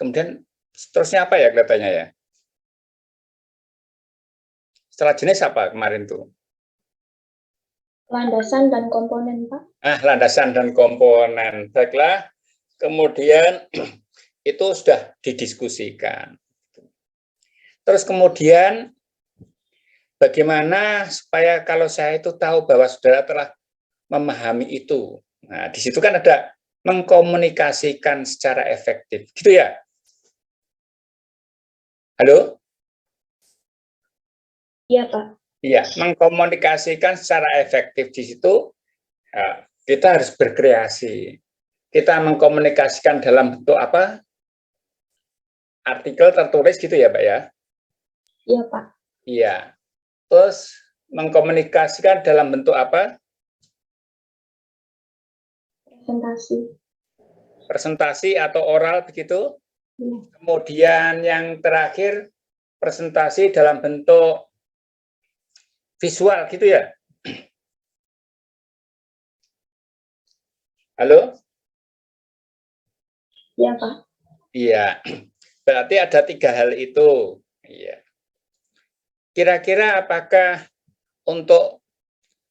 kemudian seterusnya apa ya kelihatannya ya? Setelah jenis apa kemarin tuh? Landasan dan komponen, Pak. Landasan dan komponen. Baiklah, kemudian itu sudah didiskusikan. Terus kemudian bagaimana supaya kalau saya itu tahu bahwa saudara telah memahami itu. Nah, di situ kan ada mengkomunikasikan secara efektif, gitu ya? Halo? Iya, Pak. Iya, mengkomunikasikan secara efektif di situ kita harus berkreasi. Kita mengkomunikasikan dalam bentuk apa? Artikel tertulis gitu ya, Pak ya? Iya, Pak. Iya. Terus mengkomunikasikan dalam bentuk apa? Presentasi. Presentasi atau oral begitu. Iya. Kemudian yang terakhir presentasi dalam bentuk visual gitu ya. Halo? Iya, Pak. Iya. Berarti ada 3 hal itu. Iya. Kira-kira apakah untuk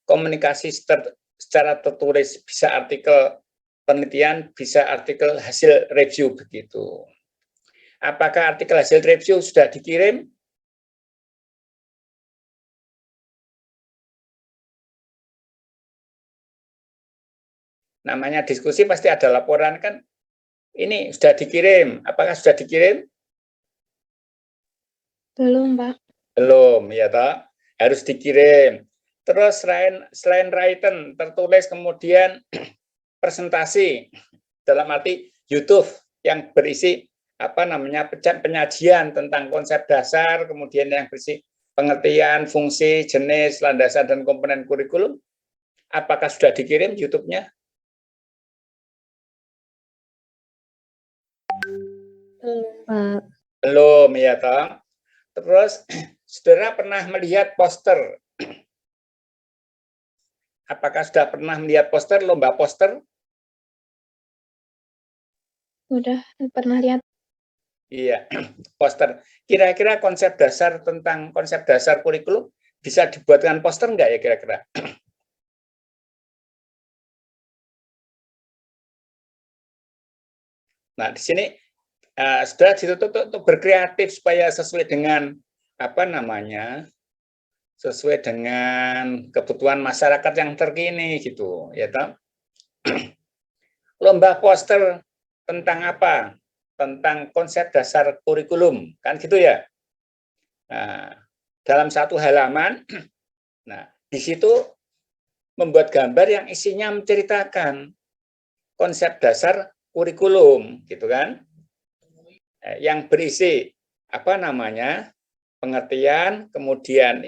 komunikasi secara tertulis bisa artikel penelitian, bisa artikel hasil review begitu. Apakah artikel hasil review sudah dikirim? Namanya diskusi pasti ada laporan kan? Ini sudah dikirim. Apakah sudah dikirim? Belum, Pak. Belum, ya toh? Harus dikirim. Terus selain written, tertulis kemudian presentasi dalam arti YouTube yang berisi apa namanya penyajian tentang konsep dasar, kemudian yang berisi pengertian, fungsi, jenis, landasan dan komponen kurikulum. Apakah sudah dikirim YouTube-nya? Belum, Pak. Belum, ya toh. Terus saudara pernah melihat poster? Apakah sudah pernah melihat poster, lomba poster? Udah pernah lihat. Iya, poster. Kira-kira konsep dasar tentang konsep dasar kurikulum bisa dibuatkan poster enggak ya kira-kira? Nah, di sini sudah dituntut untuk berkreatif supaya sesuai dengan apa namanya? Sesuai dengan kebutuhan masyarakat yang terkini gitu, ya toh. Lomba poster tentang apa? Tentang konsep dasar kurikulum, kan gitu ya. Nah, dalam satu halaman, nah di situ membuat gambar yang isinya menceritakan konsep dasar kurikulum, gitu kan? Yang berisi apa namanya? Pengertian, kemudian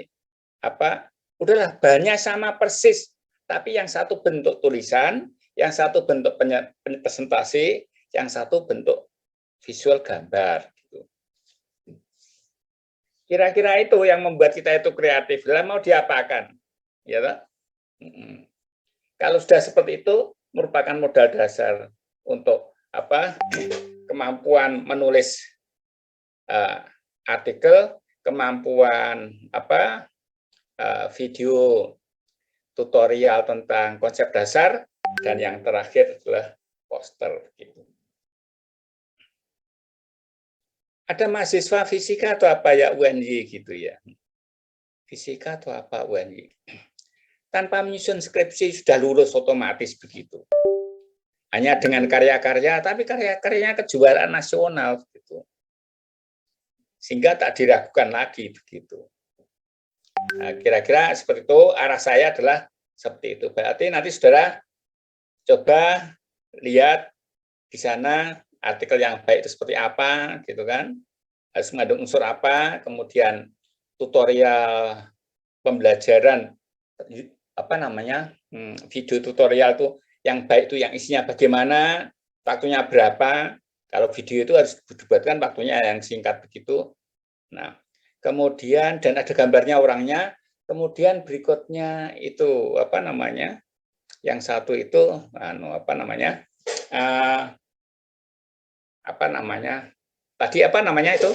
apa? Udahlah bahannya sama persis, tapi yang satu bentuk tulisan, yang satu bentuk presentasi, yang satu bentuk visual gambar. Kira-kira itu yang membuat kita itu kreatif. Lah mau diapakan? Ya toh? Kalau sudah seperti itu merupakan modal dasar untuk apa? Kemampuan menulis artikel, kemampuan apa? Video tutorial tentang konsep dasar, dan yang terakhir adalah poster gitu. Ada mahasiswa fisika atau apa ya UNY gitu ya. Fisika atau apa UNY. Tanpa menyusun skripsi sudah lulus otomatis begitu. Hanya dengan karya-karya, tapi karya-karyanya kejuaraan nasional gitu. Sehingga tak diragukan lagi begitu. Nah, kira-kira seperti itu, arah saya adalah seperti itu. Berarti nanti saudara coba lihat di sana artikel yang baik itu seperti apa gitu kan. Harus mengandung unsur apa, kemudian tutorial pembelajaran apa namanya? Video tutorial tuh yang baik itu yang isinya bagaimana, waktunya berapa. Kalau video itu harus dibuatkan waktunya yang singkat begitu. Nah, kemudian dan ada gambarnya orangnya. Kemudian berikutnya itu apa namanya? Yang satu itu apa namanya? Tadi apa namanya itu?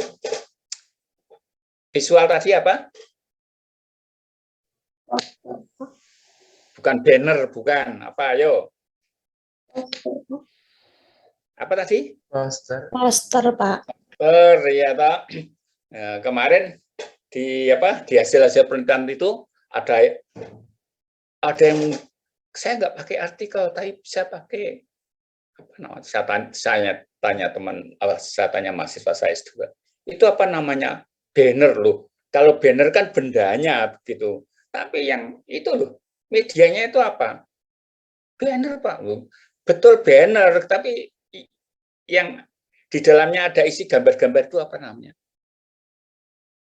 Visual tadi apa? Bukan banner, bukan. Apa, ayo? Apa tadi? Poster. Poster, Pak. Ya, Pak. Kemarin di hasil penelitian itu ada yang saya nggak pakai artikel, tapi bisa pakai apa namanya? Saya tanya teman, saya tanya mahasiswa saya juga. Itu apa namanya? Banner loh. Kalau banner kan bendanya begitu. Tapi yang itu loh, medianya itu apa? Banner, Pak. Betul banner, tapi yang di dalamnya ada isi gambar-gambar itu apa namanya?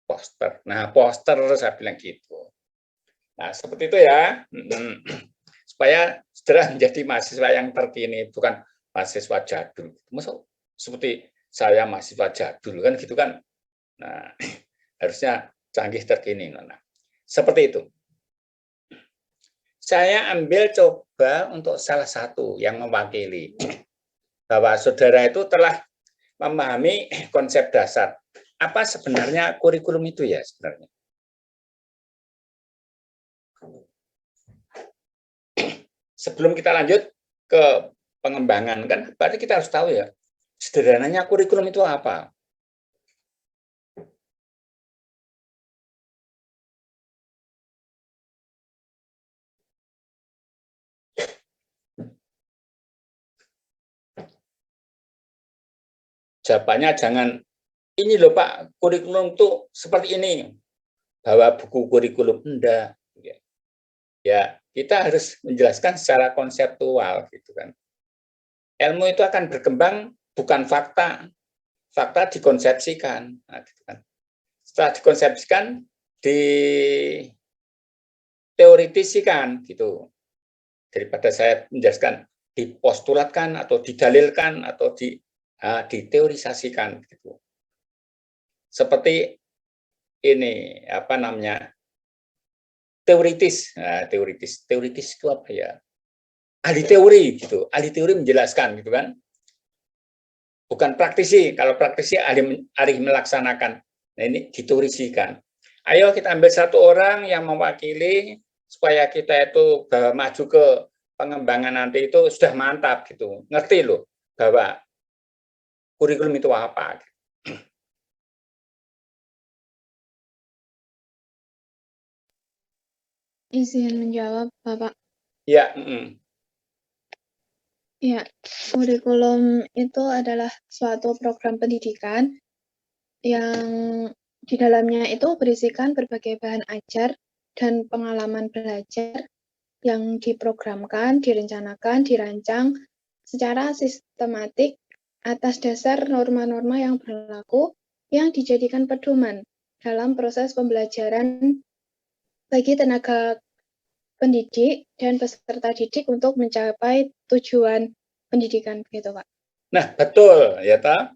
Poster. Nah, poster saya bilang gitu. Nah, seperti itu ya. Supaya segera menjadi mahasiswa yang terkini, bukan mahasiswa jadul. Maksud seperti saya mahasiswa jadul kan gitu kan. Nah, harusnya canggih terkini. Nah, seperti itu. Saya ambil coba untuk salah satu yang mewakili bahwa saudara itu telah memahami konsep dasar. Apa sebenarnya kurikulum itu ya sebenarnya? Sebelum kita lanjut ke pengembangan, kan berarti kita harus tahu ya, sederhananya kurikulum itu apa? Jawabannya jangan, ini loh Pak, kurikulum itu seperti ini, bawa buku kurikulum, enggak. Ya, kita harus menjelaskan secara konseptual gitu kan. Ilmu itu akan berkembang bukan fakta, fakta dikonsepsikan. Nah, gitu kan. Setelah dikonsepsikan, diteoritisikan gitu. Daripada saya menjelaskan dipostulatkan atau didalilkan atau diteorisasikan gitu. Seperti ini apa namanya? Teoritis. Nah, teoritis itu apa ya? Ahli teori gitu. Ahli teori menjelaskan gitu kan. Bukan praktisi. Kalau praktisi ahli melaksanakan. Nah, ini diteorisikan. Ayo kita ambil satu orang yang mewakili supaya kita itu maju ke pengembangan nanti itu sudah mantap gitu. Ngerti loh bahwa kurikulum itu apa. Izin menjawab, Bapak. Ya, Ya, kurikulum itu adalah suatu program pendidikan yang di dalamnya itu berisikan berbagai bahan ajar dan pengalaman belajar yang diprogramkan, direncanakan, dirancang secara sistematik atas dasar norma-norma yang berlaku yang dijadikan pedoman dalam proses pembelajaran bagi tenaga pendidik dan peserta didik untuk mencapai tujuan pendidikan gitu, Pak. nah betul ya ta.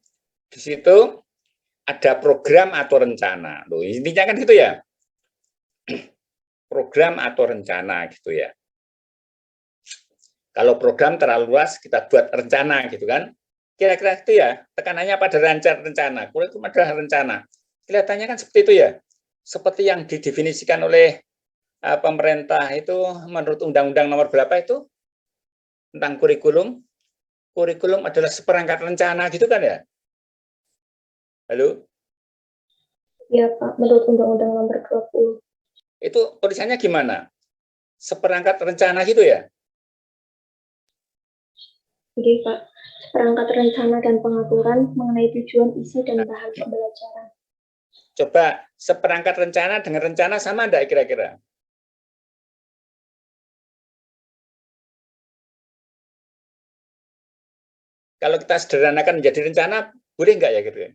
Di situ ada program atau rencana. Loh, intinya kan gitu ya. Program atau rencana gitu ya. Kalau program terlalu luas, kita buat rencana gitu kan. Kira-kira itu ya, tekanannya pada rencana. Kurikulum adalah rencana. Kelihatannya kan seperti itu ya. Seperti yang didefinisikan oleh pemerintah itu menurut Undang-Undang nomor berapa itu tentang kurikulum. Kurikulum adalah seperangkat rencana gitu kan ya. Halo? Ya, Pak, menurut Undang-Undang nomor 20. Itu tulisannya gimana? Seperangkat rencana gitu ya? Jadi, Pak, perangkat rencana dan pengaturan mengenai tujuan, isi, dan bahan pembelajaran. Coba seperangkat rencana dengan rencana sama enggak kira-kira? Kalau kita sederhanakan menjadi rencana, boleh enggak ya gitu ya?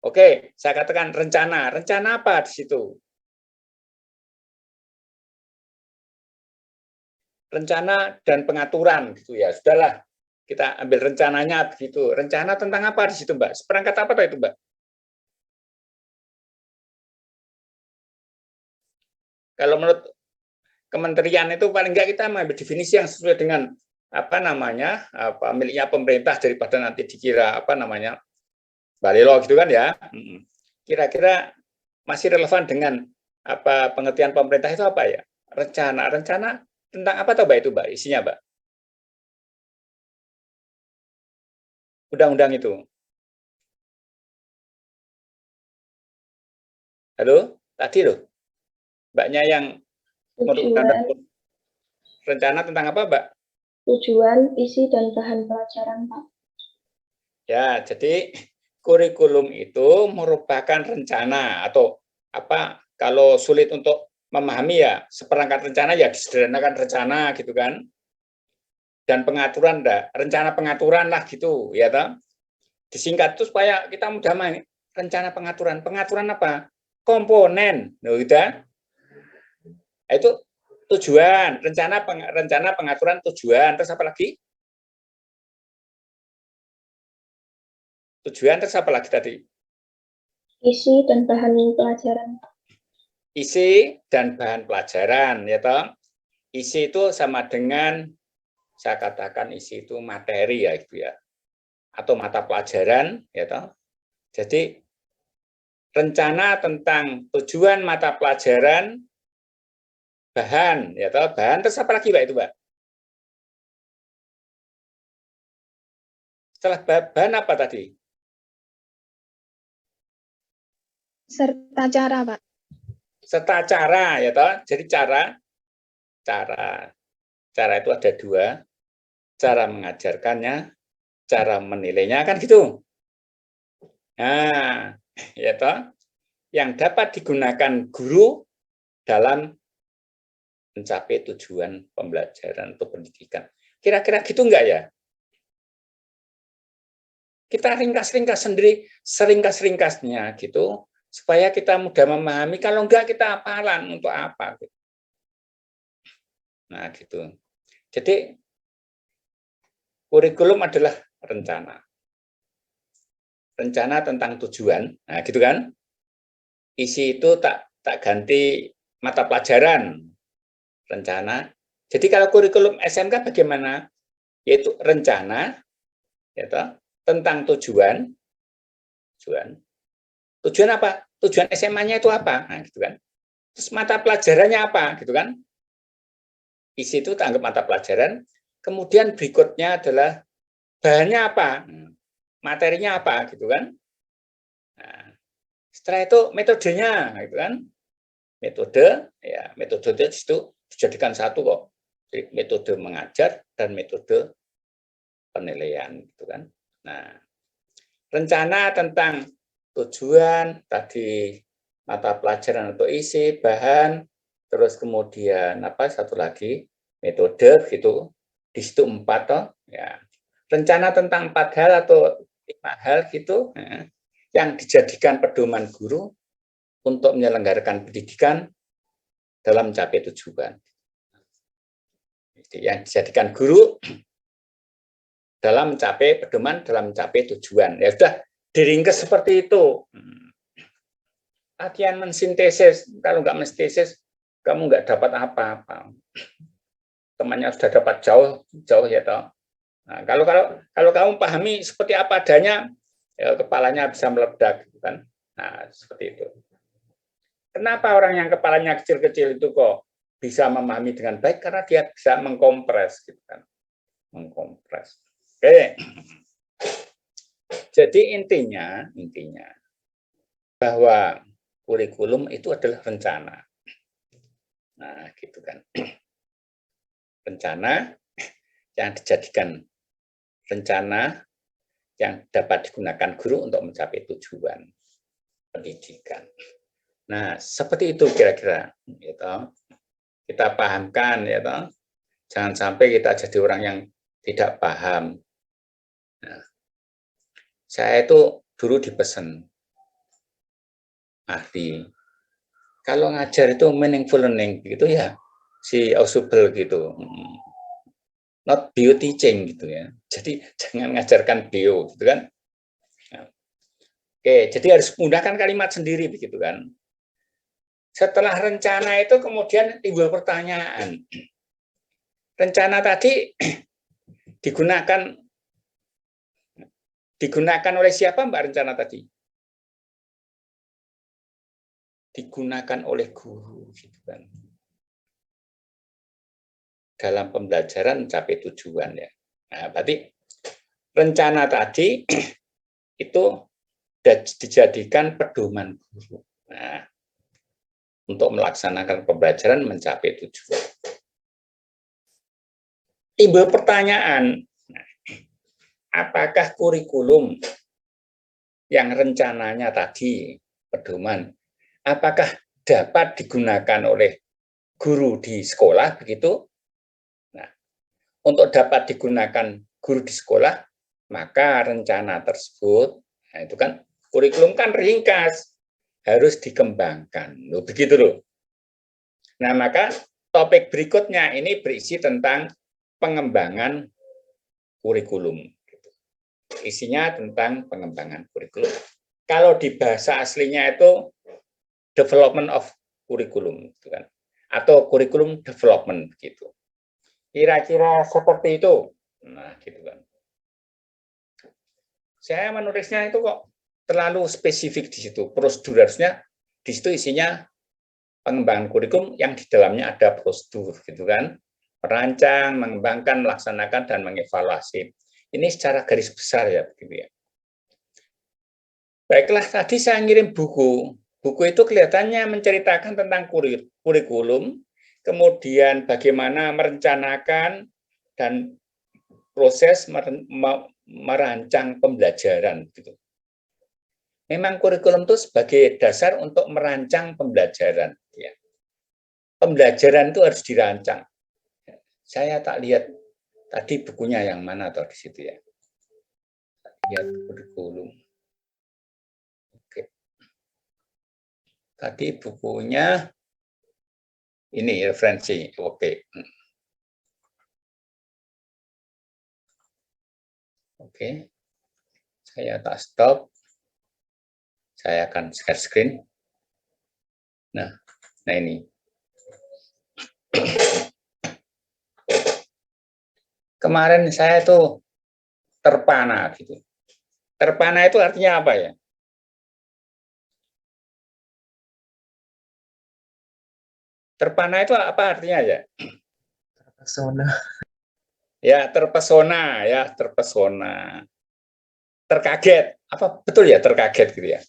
Oke, saya katakan rencana. Rencana apa di situ? Rencana dan pengaturan gitu ya. Sudahlah, kita ambil rencananya begitu. Rencana tentang apa di situ, Mbak? Seperangkat apa itu, Mbak? Kalau menurut kementerian itu paling enggak kita mengambil definisi yang sesuai dengan miliknya pemerintah daripada nanti dikira balelo gitu kan ya. Kira-kira masih relevan dengan pengertian pemerintah itu apa ya? Rencana tentang apa tahu Mbak itu Mbak isinya Mbak? Undang-undang itu. Halo, tadi loh. Mbaknya yang merupakan Tujuan, rencana tentang apa Mbak? tujuan, isi, dan bahan pelajaran, Pak. Ya, jadi kurikulum itu merupakan rencana atau kalau sulit untuk memahami ya seperangkat rencana ya disederhanakan rencana gitu kan. Dan pengaturan rencana pengaturan lah gitu ya toh. Disingkat itu supaya kita mudah main. Rencana pengaturan. Pengaturan apa? Komponen. Loh, gitu ya. Itu tujuan, rencana pengaturan tujuan. Terus apa lagi? Tujuan terus apa lagi tadi? Isi dan bahan pelajaran, Pak. Isi dan bahan pelajaran ya toh. Isi itu sama dengan saya katakan isi itu materi ya itu ya. Atau mata pelajaran ya toh. Jadi rencana tentang tujuan mata pelajaran, bahan ya toh, bahan terus apa lagi Mbak itu Mbak? Setelah bahan apa tadi? Serta cara, Pak. Serta cara ya toh. Jadi cara itu ada dua, cara mengajarkannya, cara menilainya kan gitu. Nah, ya toh, yang dapat digunakan guru dalam mencapai tujuan pembelajaran atau pendidikan. Kira-kira gitu enggak ya? Kita ringkas-ringkas sendiri, seringkas-ringkasnya gitu, supaya kita mudah memahami. Kalau enggak kita hafalan untuk apa? Nah, gitu. Jadi kurikulum adalah rencana. Rencana tentang tujuan. Nah, gitu kan? Isi itu tak ganti mata pelajaran. Rencana. Jadi kalau kurikulum SMK bagaimana? Yaitu rencana ya, tentang tujuan. Tujuan apa? Tujuan SMA-nya itu apa? Nah, gitu kan. Terus mata pelajarannya apa? Gitu kan? Isi itu tak anggap mata pelajaran. Kemudian berikutnya adalah bahannya apa? Materinya apa? Gitu kan? Nah, setelah itu metodenya, gitu kan? Metode itu dijadikan satu kok. Jadi, metode mengajar dan metode penilaian, gitu kan? Nah, rencana tentang tujuan tadi mata pelajaran atau isi, bahan, terus kemudian satu lagi metode gitu. Di situ 4 toh, ya. Rencana tentang 4 hal atau 5 hal gitu ya, yang dijadikan pedoman guru untuk menyelenggarakan pendidikan dalam mencapai tujuan. Jadi, yang dijadikan guru dalam mencapai pedoman dalam mencapai tujuan. Ya sudah diringkas seperti itu. Latihan mensintesis, kalau nggak mensintesis, kamu nggak dapat apa-apa. Temannya sudah dapat jauh ya toh. Nah, kalau kamu pahami seperti apa adanya, ya, kepalanya bisa meledak, gitu kan? Nah, seperti itu. Kenapa orang yang kepalanya kecil-kecil itu kok bisa memahami dengan baik? Karena dia bisa mengkompres, gitu kan? Mengkompres. Oke. Jadi intinya bahwa kurikulum itu adalah rencana. Nah, gitu kan. Rencana yang dijadikan rencana yang dapat digunakan guru untuk mencapai tujuan pendidikan. Nah, seperti itu kira-kira. Gitu. Kita pahamkan, ya toh. Jangan sampai kita jadi orang yang tidak paham. Nah, saya itu dulu dipesan ahli. Kalau ngajar itu meaningful learning gitu ya, si Ausubel gitu. Not bio teaching gitu ya. Jadi jangan ngajarkan bio gitu kan. Nah, oke, jadi harus menggunakan kalimat sendiri begitu kan. Setelah rencana itu kemudian timbul pertanyaan. Rencana tadi digunakan oleh siapa Mbak rencana tadi? Digunakan oleh guru, gitu kan. Dalam pembelajaran mencapai tujuan ya. Nah, berarti rencana tadi itu dijadikan pedoman guru. Nah, untuk melaksanakan pembelajaran mencapai tujuan. Timbul pertanyaan, apakah kurikulum yang rencananya tadi pedoman, apakah dapat digunakan oleh guru di sekolah begitu? Nah, untuk dapat digunakan guru di sekolah, maka rencana tersebut, nah itu kan kurikulum kan ringkas, harus dikembangkan, loh, begitu loh. Nah, maka topik berikutnya ini berisi tentang pengembangan kurikulum. Isinya tentang pengembangan kurikulum. Kalau di bahasa aslinya itu development of kurikulum, gitu kan, atau kurikulum development, gitu. Kira-kira seperti itu. Nah, gitu kan. Saya menulisnya itu kok terlalu spesifik di situ. Prosedur harusnya di situ isinya pengembangan kurikulum yang di dalamnya ada prosedur, gitu kan. Merancang, mengembangkan, melaksanakan, dan mengevaluasi. Ini secara garis besar ya, begitu ya. Baiklah, tadi saya ngirim buku. Buku itu kelihatannya menceritakan tentang kurikulum, kemudian bagaimana merencanakan dan proses merancang pembelajaran. Gitu. Memang kurikulum itu sebagai dasar untuk merancang pembelajaran. Ya. Pembelajaran itu harus dirancang. Saya tak lihat tadi bukunya yang mana atau di situ ya. Lihat kurikulum. Tadi bukunya ini referensi, oke. Oke, saya tak stop. Saya akan share screen. Nah ini. Kemarin saya tuh terpana gitu. Terpana itu artinya apa ya? Terpana itu apa artinya ya? Terpesona. Ya, terpesona ya, terpesona. Terkaget. Apa betul ya terkaget gitu ya?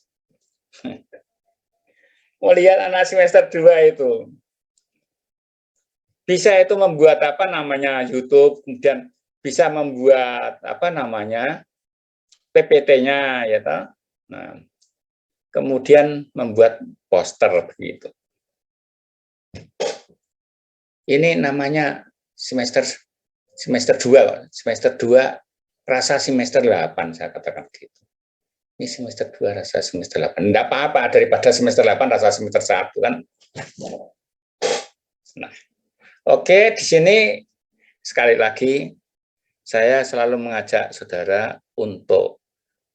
Mau lihat anak semester 2 itu. Bisa itu membuat apa namanya YouTube, kemudian bisa membuat apa namanya PPT-nya ya toh. Nah, kemudian membuat poster begitu. Ini namanya semester 2, semester 2 rasa semester 8 saya katakan gitu. Ini semester 2 rasa semester 8. Enggak apa-apa daripada semester 8 rasa semester 1 kan. Nah, oke, di sini sekali lagi saya selalu mengajak saudara untuk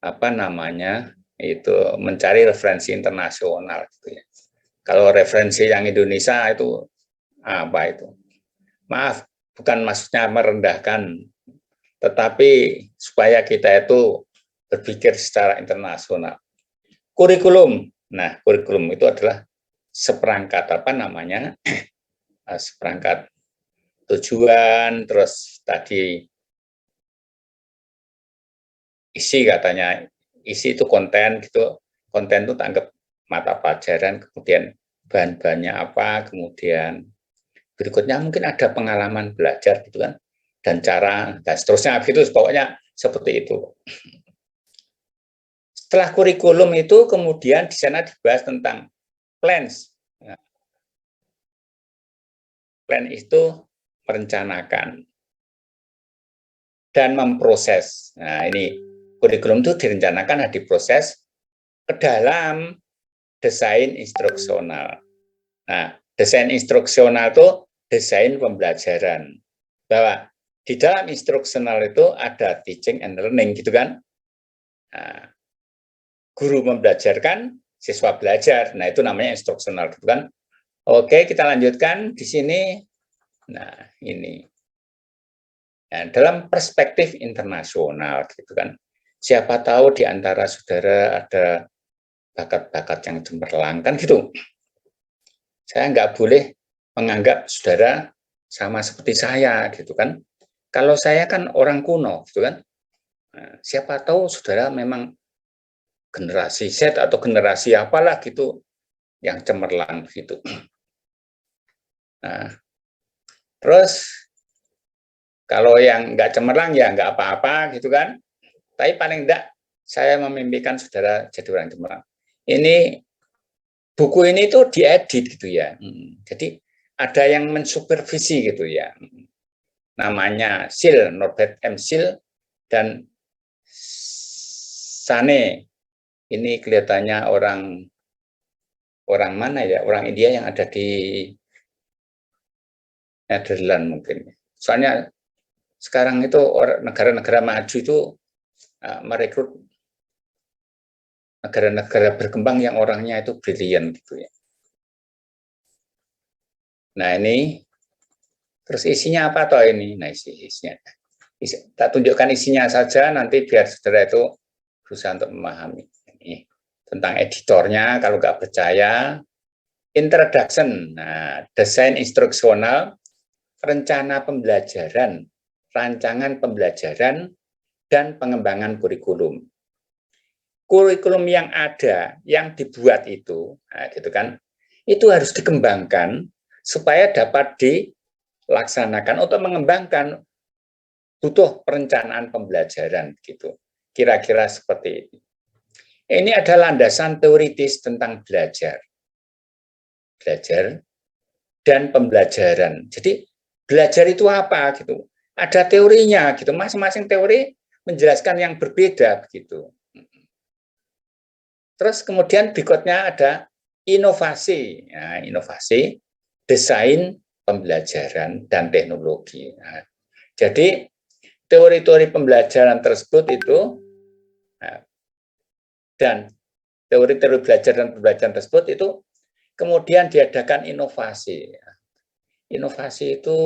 apa namanya itu mencari referensi internasional gitu ya. Kalau referensi yang Indonesia itu apa itu? Maaf, bukan maksudnya merendahkan, tetapi supaya kita itu berpikir secara internasional. Kurikulum, nah kurikulum itu adalah seperangkat apa namanya, seperangkat tujuan, terus tadi isi katanya, isi itu konten gitu, konten itu tanggap mata pelajaran, kemudian bahan-bahannya apa, kemudian berikutnya mungkin ada pengalaman belajar gitu kan, dan cara dan seterusnya gitu, pokoknya seperti itu. Setelah kurikulum itu kemudian di sana dibahas tentang plans. Plan itu merencanakan dan memproses. Nah, ini kurikulum itu direncanakan dan diproses ke dalam desain instruksional. Nah, desain instruksional itu desain pembelajaran. Bahwa di dalam instruksional itu ada teaching and learning, gitu kan? Nah, guru membelajarkan, siswa belajar. Nah, itu namanya instruksional, gitu kan? Oke, kita lanjutkan di sini. Nah, ini. Nah, dalam perspektif internasional gitu kan, siapa tahu di antara saudara ada bakat-bakat yang cemerlang kan gitu. Saya nggak boleh menganggap saudara sama seperti saya gitu kan. Kalau saya kan orang kuno gitu kan. Nah, siapa tahu saudara memang generasi Z atau generasi apalah gitu yang cemerlang gitu. Nah, terus kalau yang nggak cemerlang ya nggak apa-apa gitu kan. Tapi paling enggak saya memimpikan saudara jadi orang cemerlang. Ini buku ini tuh diedit gitu ya. Jadi ada yang mensupervisi gitu ya. Namanya Sil, Norbert M. Sil dan Sane. Ini kelihatannya orang mana ya? Orang India yang ada di Netherlands mungkin. Soalnya sekarang itu negara-negara maju itu merekrut negara-negara berkembang yang orangnya itu brilian gitu ya. Nah ini, terus isinya apa toh ini? Nah isinya, tak tunjukkan isinya saja nanti biar saudara itu berusaha untuk memahami. Ini tentang editornya kalau nggak percaya. Introduction, nah desain instruksional, rencana pembelajaran, rancangan pembelajaran, dan pengembangan kurikulum. Kurikulum yang ada, yang dibuat itu, nah gitu kan, itu harus dikembangkan supaya dapat dilaksanakan. Untuk mengembangkan butuh perencanaan pembelajaran gitu. Kira-kira seperti ini. Ini ada landasan teoritis tentang belajar dan pembelajaran. Jadi belajar itu apa gitu? Ada teorinya gitu. Masing-masing teori menjelaskan yang berbeda begitu. Terus kemudian berikutnya ada inovasi. Nah, inovasi, desain, pembelajaran, dan teknologi. Nah, jadi teori-teori pembelajaran tersebut itu, nah, dan teori-teori belajar dan pembelajaran tersebut itu kemudian diadakan inovasi. Inovasi itu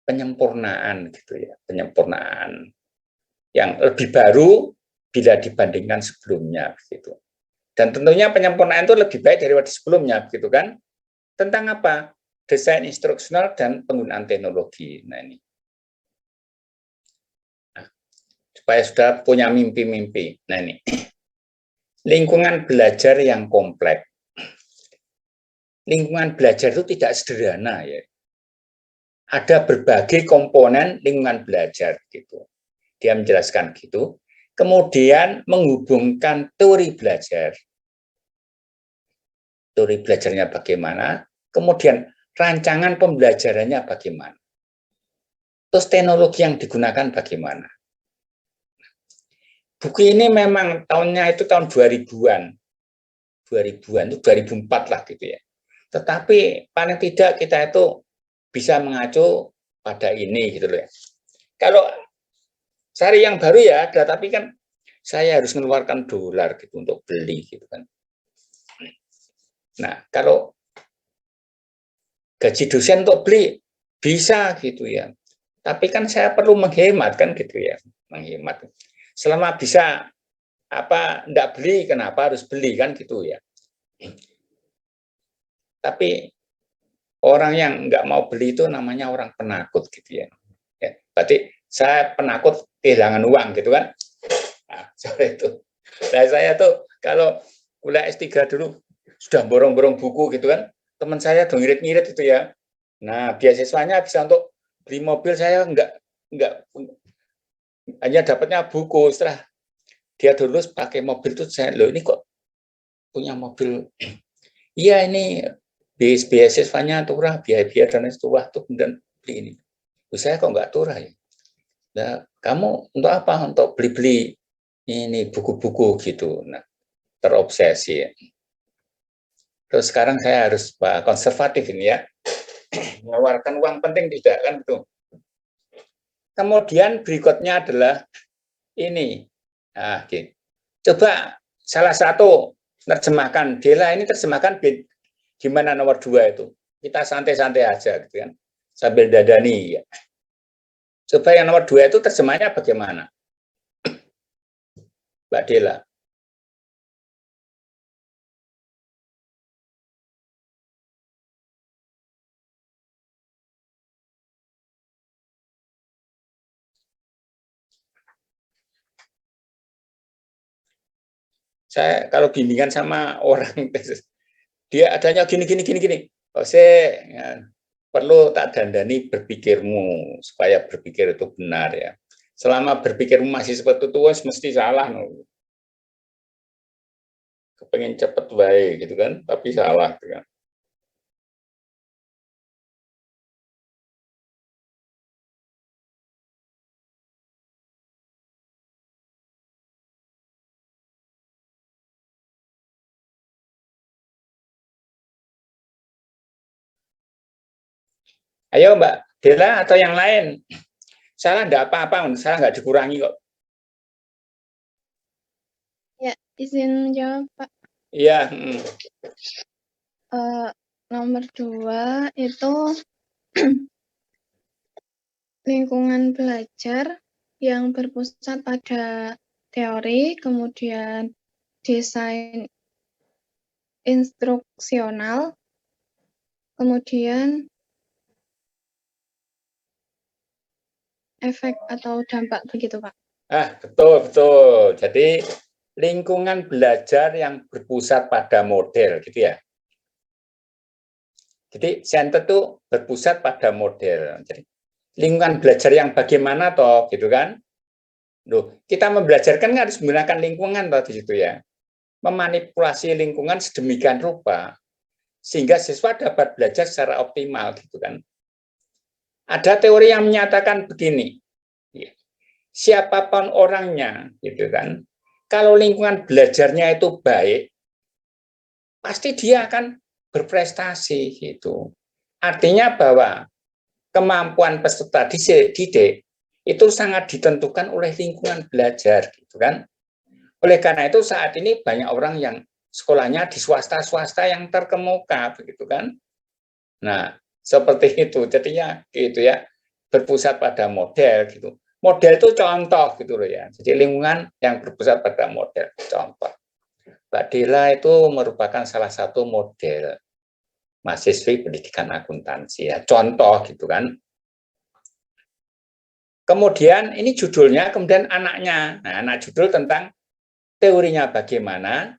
penyempurnaan gitu ya, penyempurnaan yang lebih baru bila dibandingkan sebelumnya gitu. Dan tentunya penyempurnaan itu lebih baik daripada sebelumnya gitu kan. Tentang apa? Desain instruksional dan penggunaan teknologi. Nah ini. Nah, supaya sudah punya mimpi-mimpi. Nah ini. Lingkungan belajar yang kompleks. Lingkungan belajar itu tidak sederhana ya. Ada berbagai komponen lingkungan belajar gitu. Dia menjelaskan gitu. Kemudian menghubungkan teori belajar. Teori belajarnya bagaimana, kemudian rancangan pembelajarannya bagaimana. Terus teknologi yang digunakan bagaimana. Buku ini memang tahunnya itu tahun 2000-an. 2000-an itu 2004 lah gitu ya. Tetapi paling tidak kita itu bisa mengacu pada ini gitu loh ya. Kalau cari yang baru ya ada, tapi kan saya harus mengeluarkan dolar gitu untuk beli gitu kan. Nah, kalau gaji dosen untuk beli bisa gitu ya. Tapi kan saya perlu menghemat kan gitu ya, menghemat. Selama bisa enggak beli, kenapa harus beli kan gitu ya. Tapi orang yang enggak mau beli itu namanya orang penakut gitu ya. Berarti saya penakut kehilangan uang gitu kan. Nah, soal itu. Nah, saya tuh kalau kuliah S3 dulu sudah borong-borong buku gitu kan. Teman saya tuh ngirit-ngirit itu ya. Nah, beasiswanya bisa untuk beli mobil, saya enggak hanya dapatnya buku. Setelah dia lulus pakai mobil itu saya, loh ini kok punya mobil. Iya ini beasiswanya turah, biaya dan lain turah tuh kemudian beli ini. Saya kok enggak turah ya. Nah, kamu untuk apa? Untuk beli-beli ini buku-buku gitu. Nah, terobsesi. Terus sekarang saya harus konservatif ini ya. Mengeluarkan uang penting tidak kan gitu. Kemudian berikutnya adalah ini. Nah, gitu. Coba salah satu terjemahkan. Dela ini terjemahkan gimana nomor 2 itu. Kita santai-santai aja gitu kan. Sambil dadani ya. Coba yang nomor 2 itu terjemahnya bagaimana? Mbak Dela. Saya kalau bimbingan sama orang, dia adanya gini. Oh, saya ya, perlu tak dandani berpikirmu supaya berpikir itu benar ya. Selama berpikirmu masih seperti itu, mesti salah. No. Kepengen cepet baik gitu kan, tapi salah. Gitu kan. Ayo Mbak Dela atau yang lain. Salah enggak apa-apa, salah enggak dikurangi kok. Ya, izin menjawab, Pak. Iya. Nomor 2 itu lingkungan belajar yang berpusat pada teori, kemudian desain instruksional, kemudian efek atau dampak begitu, Pak. Betul. Jadi lingkungan belajar yang berpusat pada model gitu ya. Jadi center itu berpusat pada model. Jadi lingkungan belajar yang bagaimana toh gitu kan? Loh, kita membelajarkan harus menggunakan lingkungan toh di situ ya. Memanipulasi lingkungan sedemikian rupa sehingga siswa dapat belajar secara optimal gitu kan. Ada teori yang menyatakan begini, siapapun orangnya gitu kan, kalau lingkungan belajarnya itu baik, pasti dia akan berprestasi gitu. Artinya bahwa kemampuan peserta didik itu sangat ditentukan oleh lingkungan belajar gitu kan. Oleh karena itu saat ini banyak orang yang sekolahnya di swasta yang terkemuka begitu kan. Nah, seperti itu. Jadinya gitu ya, berpusat pada model gitu. Model itu contoh gitu loh ya. Jadi lingkungan yang berpusat pada model contoh. Mbak Dela itu merupakan salah satu model mahasiswi pendidikan akuntansi ya. Contoh gitu kan. Kemudian ini judulnya, kemudian anaknya. Nah, anak judul tentang teorinya bagaimana,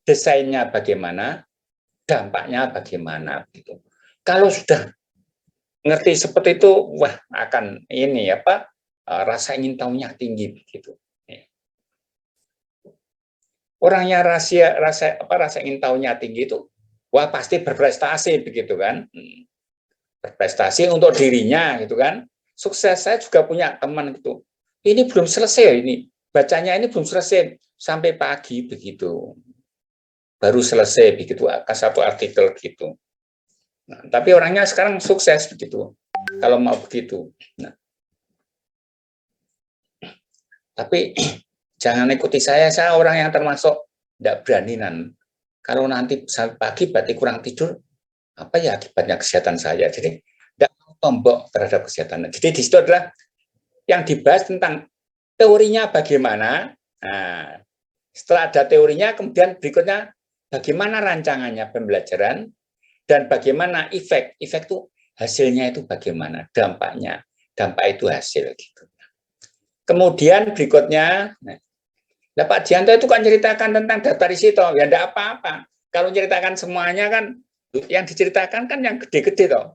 desainnya bagaimana, dampaknya bagaimana gitu. Kalau sudah ngerti seperti itu, wah akan ini apa? Rasa ingin tahunya tinggi begitu. Orangnya rasa ingin tahunya tinggi itu, wah pasti berprestasi begitu kan? Berprestasi untuk dirinya gitu kan? Sukses. Saya juga punya teman gitu. Ini belum selesai ini, bacanya ini belum selesai sampai pagi begitu. Baru selesai begitu satu artikel gitu. Nah, tapi orangnya sekarang sukses begitu. Kalau mau begitu. Nah, tapi jangan ikuti saya orang yang termasuk tidak beraninan. Kalau nanti sampai pagi berarti kurang tidur, apa ya akibatnya kesehatan saya? Jadi tidak mau tombok terhadap kesehatan. Jadi di situ adalah yang dibahas tentang teorinya bagaimana. Nah, setelah ada teorinya, kemudian berikutnya bagaimana rancangannya pembelajaran dan bagaimana efek itu hasilnya itu bagaimana, dampak itu hasil gitu. Kemudian berikutnya, nah Pak Dianto itu kan ceritakan tentang daftar isi toh, ya enggak apa-apa. Kalau ceritakan semuanya kan, yang diceritakan kan yang gede-gede toh.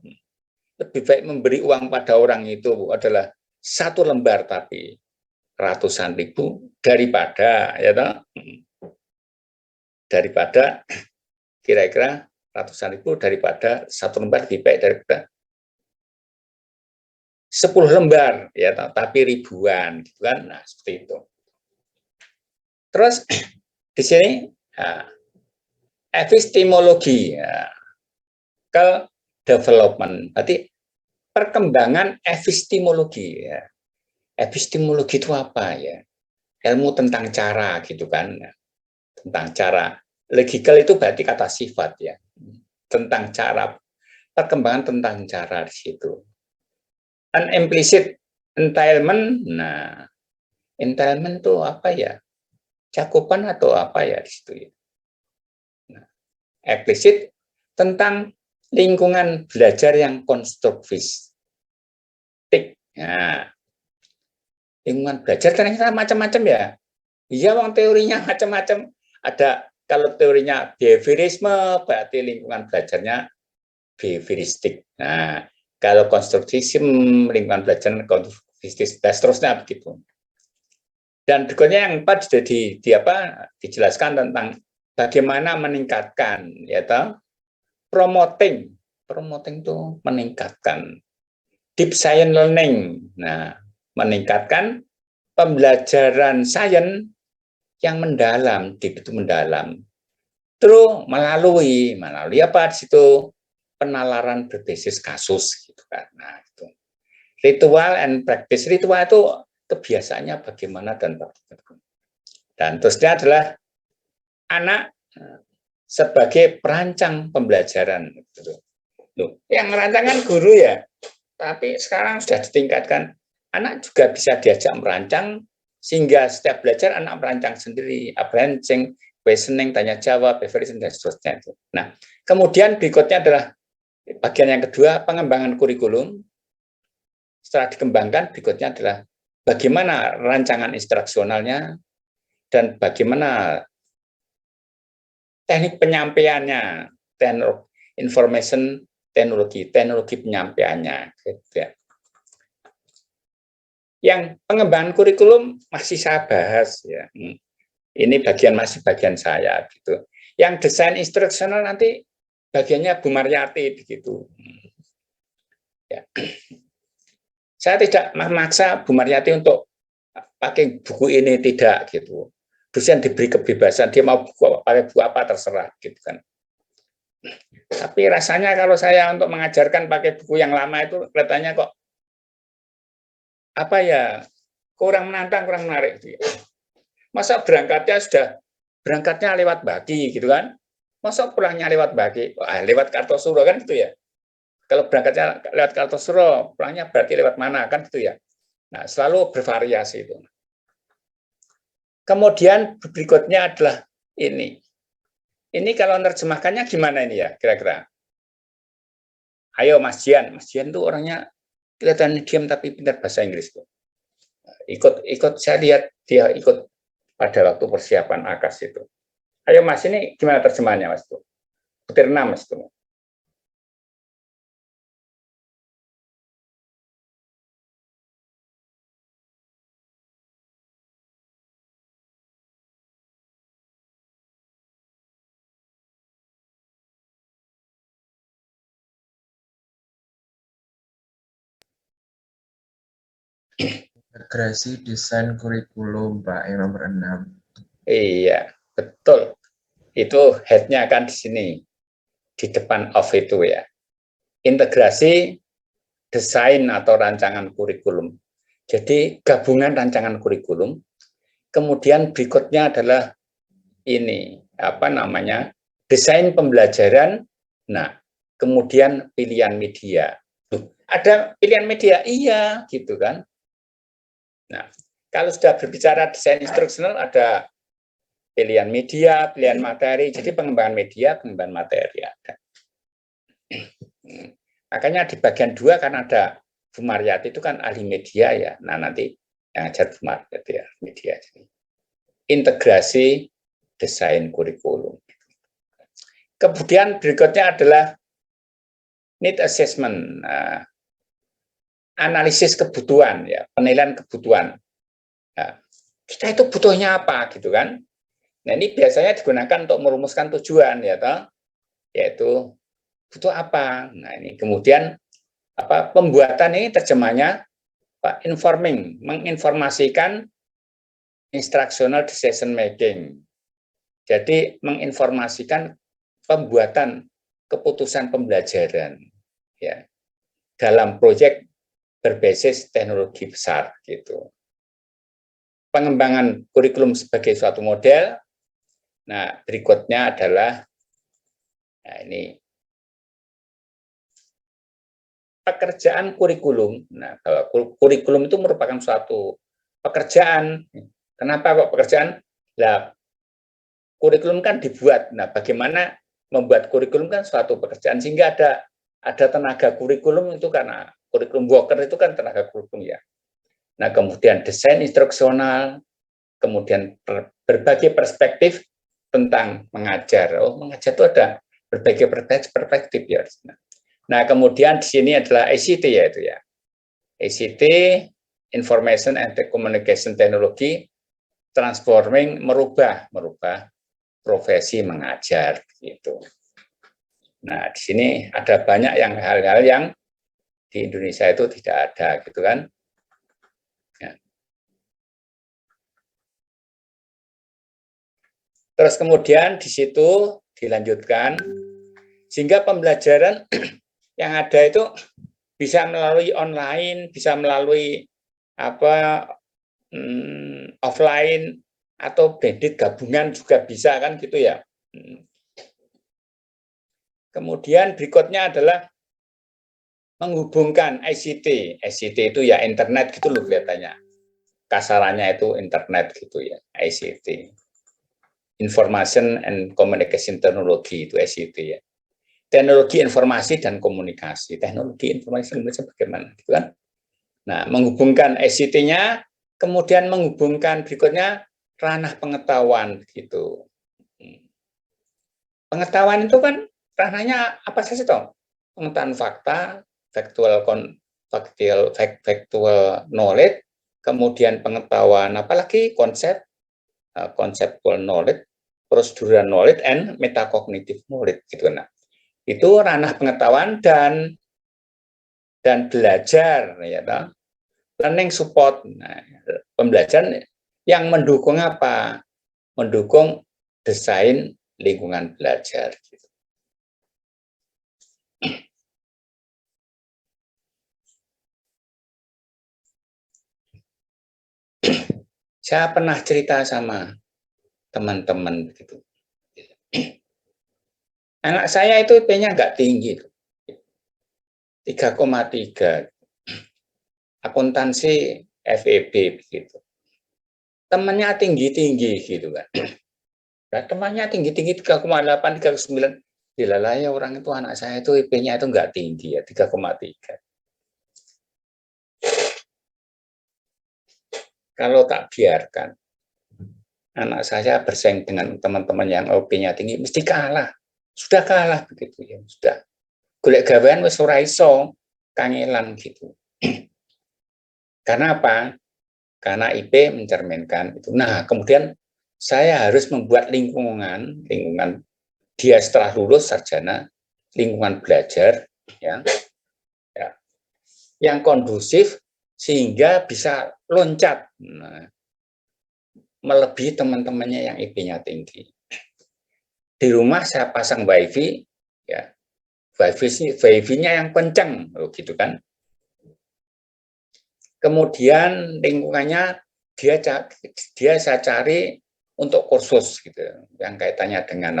Lebih baik memberi uang pada orang itu adalah 1 lembar tapi ratusan ribu daripada ya toh, daripada kira-kira ratusan ribu daripada 1 lembar lebih baik daripada 10 lembar ya tapi ribuan gitu kan. Nah, seperti itu. Terus di sini epistemologi ya, development, berarti perkembangan epistemologi ya. Epistemologi itu apa ya? Ilmu tentang cara gitu kan. Tentang cara. Logical itu berarti kata sifat ya. Tentang cara, perkembangan tentang cara di situ. Unimplicit entailment. Nah, entailment itu apa ya? Cakupan atau apa ya di situ ya? Nah, eksplisit tentang lingkungan belajar yang konstruktif. Nah, lingkungan belajar ternyata macam-macam ya. Iya, wong teorinya macam-macam. Ada kalau teorinya behaviorisme, berarti lingkungan belajarnya behavioristik. Nah, kalau konstruktisme, lingkungan belajar konstruktivistik, dan seterusnya begitu. Dan berikutnya yang 4 sudah dijelaskan tentang bagaimana meningkatkan, ya toh, promoting itu meningkatkan deep science learning. Nah, meningkatkan pembelajaran sains yang mendalam, deep itu mendalam. Terus melalui apa di situ? Penalaran berbasis kasus gitu kan. Nah, itu. Ritual and practice. Ritual itu kebiasaannya bagaimana dan bagaimana. Dan terusnya adalah anak sebagai perancang pembelajaran. Loh, yang rancangan guru ya, tapi sekarang sudah ditingkatkan. Anak juga bisa diajak merancang, sehingga setiap belajar anak merancang sendiri, branching, questioning, tanya jawab, evaluation, dan seterusnya. Nah, kemudian berikutnya adalah bagian yang kedua, pengembangan kurikulum. Setelah dikembangkan, berikutnya adalah bagaimana rancangan instruksionalnya dan bagaimana teknik penyampaiannya, teknologi penyampaiannya. Gitu ya. Yang pengembangan kurikulum masih saya bahas ya. Ini masih bagian saya gitu. Yang desain instruksional nanti bagiannya Bu Maryati begitu. Ya. Saya tidak memaksa Bu Maryati untuk pakai buku ini, tidak gitu. Dosen diberi kebebasan, dia mau pakai buku apa terserah gitu kan. Tapi rasanya kalau saya untuk mengajarkan pakai buku yang lama itu kelihatannya kok apa ya, kurang menantang, kurang menarik gitu ya. Masa berangkatnya lewat bagi gitu kan. Masa pulangnya lewat bagi, lewat Kartosuro kan gitu ya. Kalau berangkatnya lewat Kartosuro, pulangnya berarti lewat mana kan gitu ya. Nah, selalu bervariasi itu. Kemudian berikutnya adalah ini. Ini kalau menerjemahkannya gimana ini ya kira-kira? Ayo Mas Jian. Mas Jian tuh orangnya kelihatan diam tapi pintar bahasa Inggris tuh. Ikut saya lihat dia ikut pada waktu persiapan AKAS itu. Ayo Mas, ini gimana terjemahannya Mas tuh? Butir 6 Mas tuh. Integrasi desain kurikulum, Pak, yang nomor 6. Iya, betul. Itu head-nya kan di sini. Di depan off itu ya. Integrasi desain atau rancangan kurikulum. Jadi gabungan rancangan kurikulum. Kemudian berikutnya adalah ini, apa namanya? Desain pembelajaran. Nah, kemudian pilihan media. Ada pilihan media? Iya, gitu kan. Nah, kalau sudah berbicara desain instruksional ada pilihan media, pilihan materi. Jadi pengembangan media, pengembangan materi ada. Makanya di bagian 2 kan ada Bu Maryati itu kan ahli media ya. Nah, nanti yang ajar Bu Maryati ya, media. Integrasi desain kurikulum. Kemudian berikutnya adalah need assessment. Nah, analisis kebutuhan ya, penilaian kebutuhan. Nah, kita itu butuhnya apa gitu kan? Nah, ini biasanya digunakan untuk merumuskan tujuan ya toh, yaitu butuh apa. Nah, ini kemudian apa pembuatan ini terjemahnya Pak informing, menginformasikan instructional decision making. Jadi menginformasikan pembuatan keputusan pembelajaran ya dalam proyek berbasis teknologi besar gitu. Pengembangan kurikulum sebagai suatu model. Nah, berikutnya adalah nah ini pekerjaan kurikulum. Nah, kalau kurikulum itu merupakan suatu pekerjaan. Kenapa kok pekerjaan? Nah, kurikulum kan dibuat. Nah, bagaimana membuat kurikulum kan suatu pekerjaan, sehingga ada tenaga kurikulum itu, karena kurikulum worker itu kan tenaga kurikulum ya. Nah, kemudian desain instruksional, kemudian berbagai perspektif tentang mengajar. Oh, mengajar itu ada berbagai perspektif ya. Nah, kemudian di sini adalah ICT ya itu ya. ICT, Information and Communication Technology, transforming, merubah profesi mengajar gitu. Nah, di sini ada banyak hal-hal yang di Indonesia itu tidak ada gitu kan. Ya. Terus kemudian di situ dilanjutkan sehingga pembelajaran yang ada itu bisa melalui online, bisa melalui offline atau blended gabungan juga bisa kan gitu ya. Kemudian berikutnya adalah menghubungkan ICT. ICT itu ya internet gitu loh kelihatannya. Kasarannya itu internet gitu ya, ICT. Information and Communication Technology itu ICT ya. Teknologi informasi dan komunikasi. Teknologi informasi dan komunikasi bagaimana gitu kan. Nah, menghubungkan ICT-nya, kemudian menghubungkan berikutnya ranah pengetahuan gitu. Pengetahuan itu kan ranahnya apa saja toh? Pengetahuan fakta, factual knowledge, kemudian pengetahuan apalagi conceptual knowledge, procedural knowledge, and metacognitive knowledge gitu. Nah, itu ranah pengetahuan dan belajar ya toh. Learning support. Nah, pembelajaran yang mendukung apa? Mendukung desain lingkungan belajar. Saya pernah cerita sama teman-teman gitu. Anak saya itu IP-nya nggak tinggi, 3,3. Akuntansi FEB begitu. Temannya tinggi-tinggi gitu kan. Nah, temannya tinggi-tinggi 3,8, 3,9. Dilalai orang itu, anak saya itu IP-nya itu nggak tinggi ya, 3,3. Kalau tak biarkan anak saya bersaing dengan teman-teman yang IP-nya tinggi, mesti kalah. Sudah kalah begitu ya, sudah. Golek gawean wis ora iso, kangelan gitu. Karena apa? Karena IP mencerminkan itu. Nah, kemudian saya harus membuat lingkungan dia setelah lulus sarjana, lingkungan belajar ya, yang kondusif sehingga bisa loncat melebihi teman-temannya yang IP-nya tinggi. Di rumah saya pasang WiFi, ya, WiFi-nya yang kencang, gitu kan. Kemudian lingkungannya dia saya cari untuk kursus gitu, yang kaitannya dengan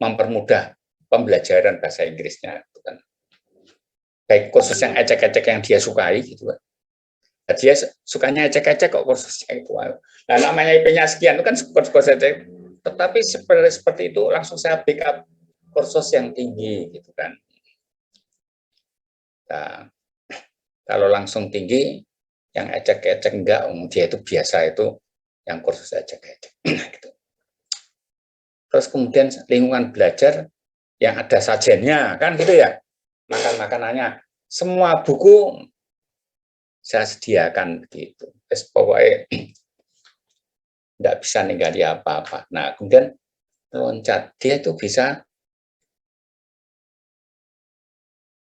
mempermudah pembelajaran bahasa Inggrisnya, gitu kan. Baik kursus yang ecek-ecek yang dia sukai gitu kan. Dia sukanya ecek-ecek kok kursusnya itu. Nah, namanya IP-nya sekian itu kan kursus ecek. Tetapi seperti itu langsung saya backup kursus yang tinggi gitu kan. Nah, kalau langsung tinggi, yang ecek-ecek enggak, dia itu biasa itu yang kursus ecek-ecek. Gitu. Terus kemudian lingkungan belajar yang ada sajennya kan gitu ya, makanannya semua buku saya sediakan begitu. Pokoknya tidak bisa ninggali apa-apa. Nah, kemudian loncat, dia itu bisa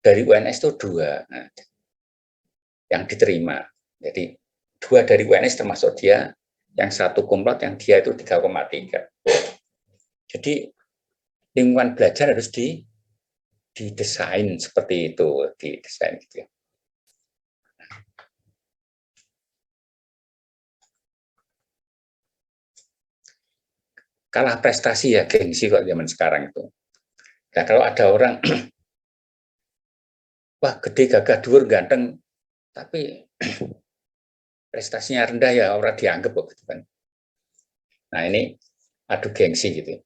dari UNS itu 2 yang diterima. Jadi 2 dari UNS termasuk dia, yang 1 kumlot, yang dia itu 3,3. Jadi lingkungan belajar harus didesain seperti itu, didesain gitu ya. Kalah prestasi ya, gengsi kok zaman sekarang itu. Nah, kalau ada orang wah gede gagah dhuwur ganteng tapi prestasinya rendah ya orang dianggap kok gitu kan. Nah ini adu gengsi gitu.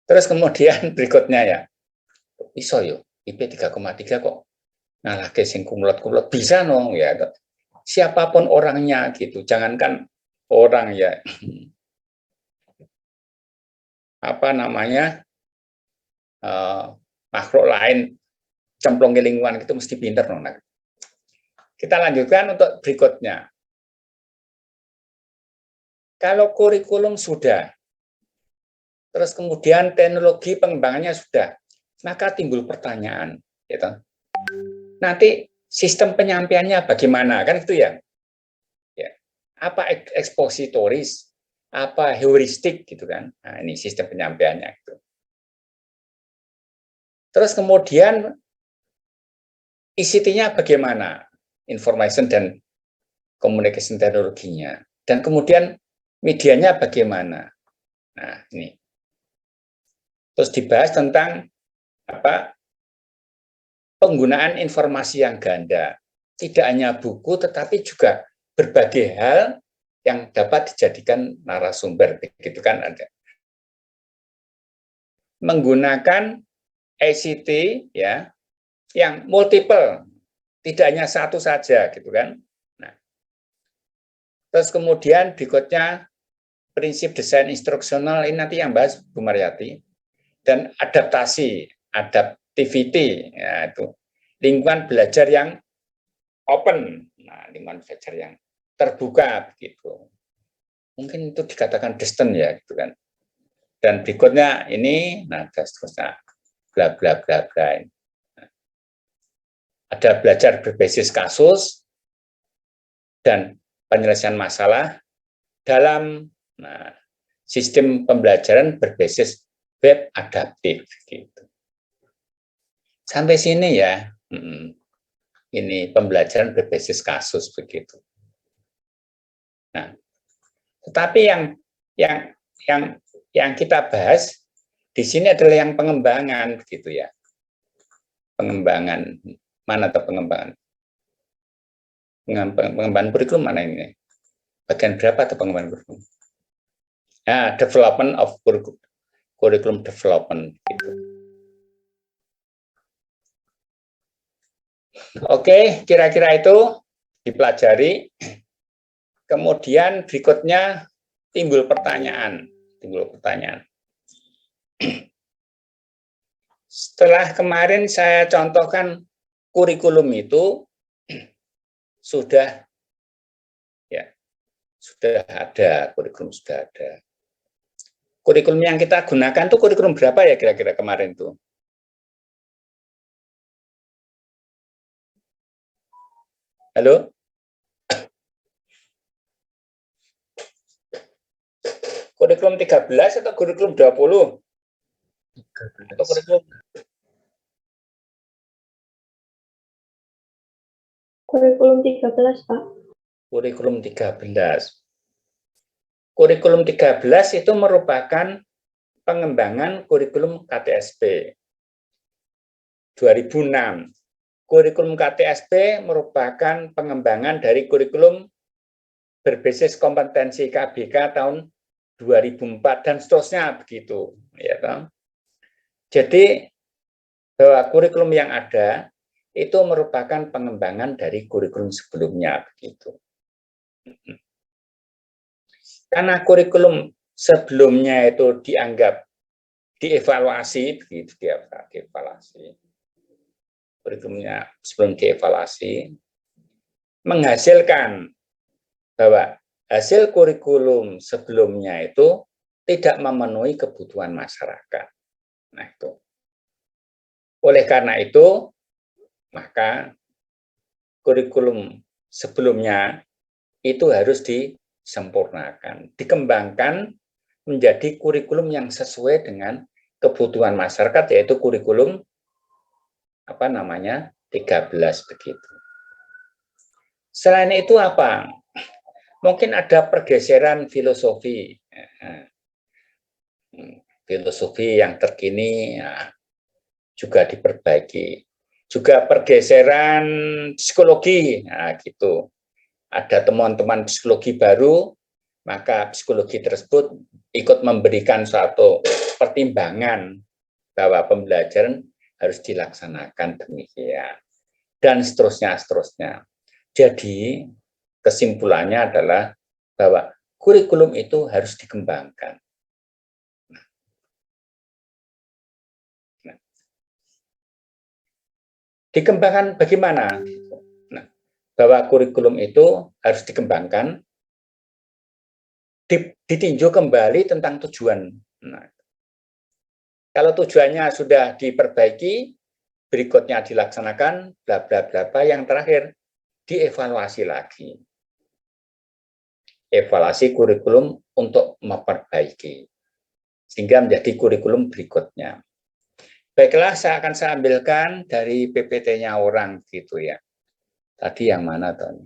Terus kemudian berikutnya ya, iso yo IP 3,3 kok ngalahke sing kumlot-kumlot bisa no ya. Siapapun orangnya gitu, jangankan orang ya apa namanya makhluk lain cemplung ke lingkungan itu mesti pinter no. Nah, kita lanjutkan untuk berikutnya. Kalau kurikulum sudah, terus kemudian teknologi pengembangannya sudah, maka timbul pertanyaan, gitu. Nanti sistem penyampaiannya bagaimana, kan itu ya? Ya. Apa ekspositoris, apa heuristik, gitu kan? Nah, ini sistem penyampaiannya itu. Terus kemudian ICT-nya bagaimana? Information dan communication teknologinya. Dan kemudian medianya bagaimana? Nah, ini. Terus dibahas tentang apa? Penggunaan informasi yang ganda. Tidak hanya buku, tetapi juga berbagai hal yang dapat dijadikan narasumber. Begitu kan ada. Menggunakan ICT ya, yang multiple, tidak hanya satu saja, gitu kan. Nah, terus kemudian berikutnya prinsip desain instruksional, ini nanti yang bahas Bu Mariati, dan adaptasi, adaptivity, ya itu lingkungan belajar yang open, nah lingkungan belajar yang terbuka begitu. Mungkin itu dikatakan distant ya, gitu kan. Dan berikutnya ini, nah seterusnya, bla bla bla bla. Ada belajar berbasis kasus dan penyelesaian masalah dalam sistem pembelajaran berbasis web adaptif gitu. Sampai sini ya, ini pembelajaran berbasis kasus begitu. Nah, tetapi yang kita bahas di sini adalah yang pengembangan begitu ya. Pengembangan mana tuh pengembangan? Pengembangan kurikulum mana ini? Bagian berapa tuh pengembangan kurikulum? Nah, development of curriculum development. Gitu. Oke, kira-kira itu dipelajari. Kemudian berikutnya timbul pertanyaan. Setelah kemarin saya contohkan kurikulum itu sudah ada, kurikulum sudah ada. Kurikulum yang kita gunakan tuh kurikulum berapa ya kira-kira kemarin tuh? Halo? Kurikulum 13 atau kurikulum 20? 13. Atau kurikulum Kurikulum 13, Pak. Kurikulum 13. Kurikulum 13 itu merupakan pengembangan kurikulum KTSP 2006. Kurikulum KTSP merupakan pengembangan dari kurikulum berbasis kompetensi KBK tahun 2004 dan seterusnya begitu, ya kan? Jadi bahwa kurikulum yang ada itu merupakan pengembangan dari kurikulum sebelumnya begitu. Karena kurikulum sebelumnya itu dianggap dievaluasi begitu, dievaluasi. Kurikulumnya sebelum dievaluasi menghasilkan bahwa hasil kurikulum sebelumnya itu tidak memenuhi kebutuhan masyarakat. Nah, itu. Oleh karena itu, maka kurikulum sebelumnya itu harus disempurnakan, dikembangkan menjadi kurikulum yang sesuai dengan kebutuhan masyarakat, yaitu kurikulum 13 begitu. Selain itu apa? Mungkin ada pergeseran filosofi. Filosofi yang terkini juga diperbaiki. juga pergeseran psikologi, nah gitu. Ada temuan-temuan psikologi baru, maka psikologi tersebut ikut memberikan suatu pertimbangan bahwa pembelajaran harus dilaksanakan demikian, dan seterusnya. Jadi kesimpulannya adalah bahwa kurikulum itu harus dikembangkan. Dikembangkan bagaimana? Nah, bahwa kurikulum itu harus dikembangkan, ditinjau kembali tentang tujuan. Nah, kalau tujuannya sudah diperbaiki, berikutnya dilaksanakan, bla bla bla, yang terakhir dievaluasi lagi. Evaluasi kurikulum untuk memperbaiki, sehingga menjadi kurikulum berikutnya. Baiklah, saya ambilkan dari PPT-nya orang gitu ya. Tadi yang mana Tony?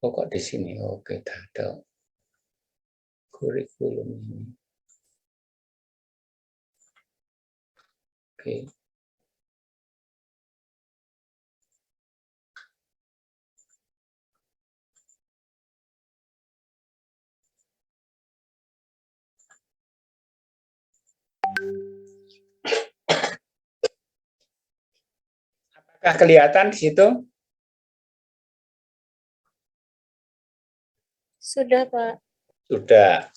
Oh, kok di sini? Oke, ada kurikulum ini. Oke. Apakah kelihatan di situ? Sudah, Pak. Sudah.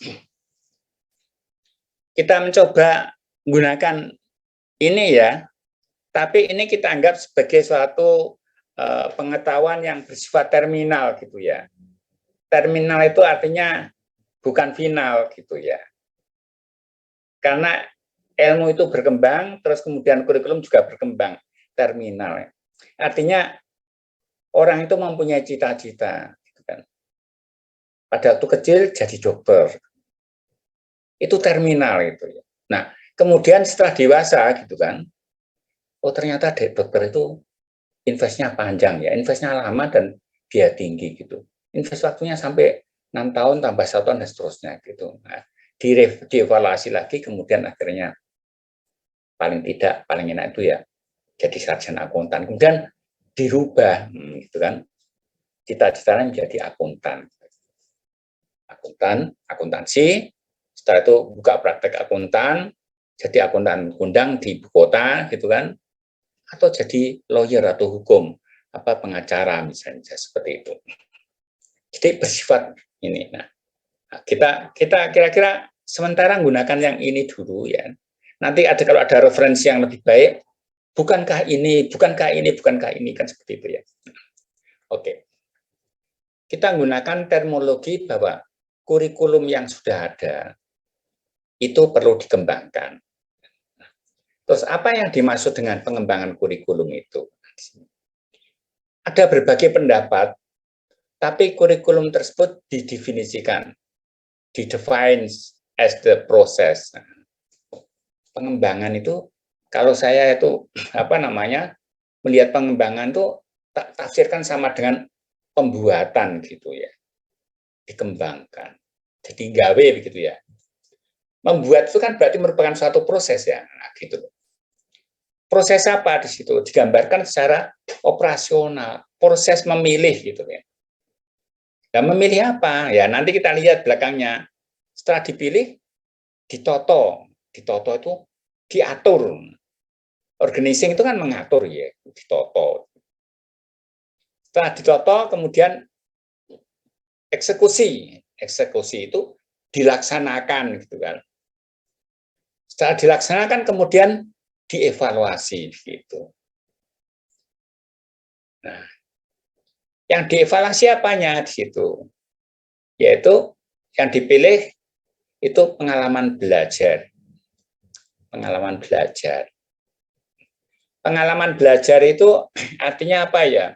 Kita mencoba menggunakan ini ya, tapi ini kita anggap sebagai suatu pengetahuan yang bersifat terminal gitu ya. Terminal itu artinya bukan final gitu ya. Karena ilmu itu berkembang, terus kemudian kurikulum juga berkembang, terminal. Artinya orang itu mempunyai cita-cita. Gitu kan. Pada waktu kecil jadi dokter. Itu terminal itu ya. Nah, kemudian setelah dewasa gitu kan, oh ternyata dokter itu investnya panjang ya, investnya lama dan biaya tinggi gitu. Invest waktunya sampai 6 tahun tambah 1 tahun dan seterusnya gitu. Nah, dievaluasi lagi, kemudian akhirnya paling enak itu ya jadi sarjana akuntan. Kemudian dirubah gitu kan, cita-citanya menjadi akuntansi. Setelah itu buka praktek akuntan, jadi akuntan kondang di ibu kota gitu kan, atau jadi lawyer atau hukum, pengacara misalnya seperti itu. Jadi bersifat ini. Nah, kita kira-kira sementara menggunakan yang ini dulu ya. Nanti kalau ada referensi yang lebih baik, bukankah ini kan seperti itu ya. Oke. Kita menggunakan terminologi bahwa kurikulum yang sudah ada itu perlu dikembangkan. Terus apa yang dimaksud dengan pengembangan kurikulum itu? Ada berbagai pendapat, tapi kurikulum tersebut didefinisikan, didefines as the process. Pengembangan itu, kalau saya itu melihat pengembangan itu tafsirkan sama dengan pembuatan gitu ya, dikembangkan, jadi gawe begitu ya. Membuat itu kan berarti merupakan suatu proses ya, nah, gitu. Proses apa di situ? Digambarkan secara operasional, proses memilih gitu ya. Dan memilih apa? Ya nanti kita lihat belakangnya. Setelah dipilih, ditoto. Ditoto itu diatur. Organizing itu kan mengatur ya, ditoto. Setelah ditoto, kemudian eksekusi. Eksekusi itu dilaksanakan gitu kan. Setelah dilaksanakan kemudian dievaluasi gitu. Nah, yang dievaluasi apanya di situ? Yaitu yang dipilih itu pengalaman belajar. Pengalaman belajar. Pengalaman belajar itu artinya apa ya?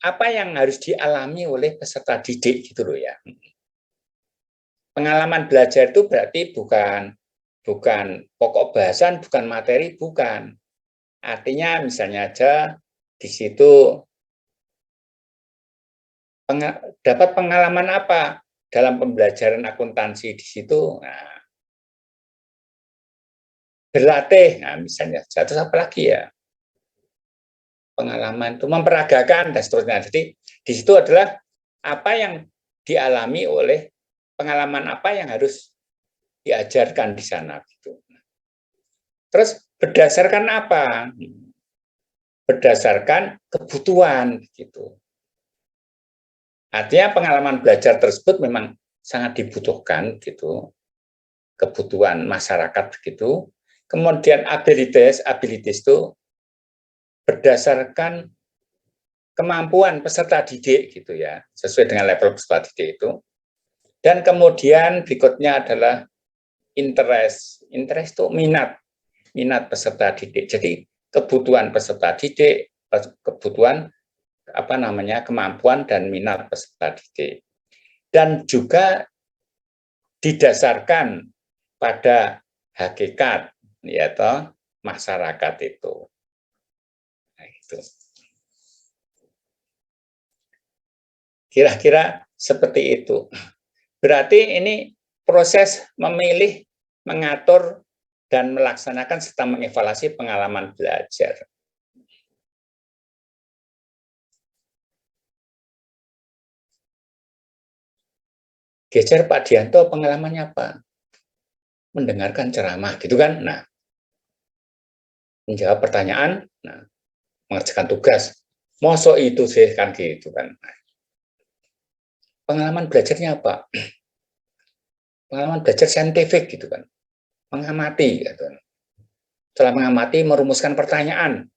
apa yang harus dialami oleh peserta didik gitu loh ya. Pengalaman belajar itu berarti bukan pokok bahasan, bukan materi, bukan. Artinya misalnya aja di situ dapat pengalaman apa dalam pembelajaran akuntansi di situ. Nah, berlatih, nah misalnya. Terus apa lagi ya? Pengalaman itu memperagakan dan seterusnya. Jadi di situ adalah apa yang dialami oleh pengalaman apa yang harus diajarkan di sana gitu. Terus berdasarkan apa? Berdasarkan kebutuhan gitu. Artinya pengalaman belajar tersebut memang sangat dibutuhkan gitu. Kebutuhan masyarakat gitu. Kemudian abilities itu berdasarkan kemampuan peserta didik gitu ya, sesuai dengan level peserta didik itu. Dan kemudian berikutnya adalah interest itu minat peserta didik. Jadi kebutuhan peserta didik, kebutuhan kemampuan dan minat peserta didik. Dan juga didasarkan pada hakikat yaitu masyarakat itu. Nah, itu. Kira-kira seperti itu. Berarti ini proses memilih, mengatur, dan melaksanakan serta mengevaluasi pengalaman belajar. Geser Pak Dianto, pengalamannya apa? Mendengarkan ceramah, gitu kan? Nah, menjawab pertanyaan, nah, mengerjakan tugas. Mosok itu sih kan gitu kan. Nah, pengalaman belajarnya apa? Pengalaman belajar saintifik gitu kan. Mengamati gitu. Setelah mengamati, merumuskan pertanyaan,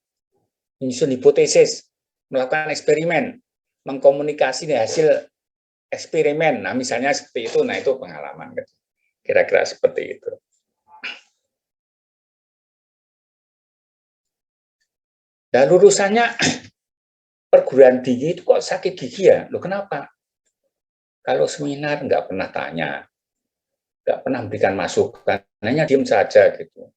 menyusun hipotesis, melakukan eksperimen, mengkomunikasi hasil eksperimen. Nah, misalnya seperti itu, nah itu pengalaman. Kira-kira seperti itu. Dan lulusannya perguruan tinggi itu kok sakit gigi ya? Loh kenapa? Kalau seminar nggak pernah tanya, nggak pernah memberikan masukan, hanya diem saja gitu.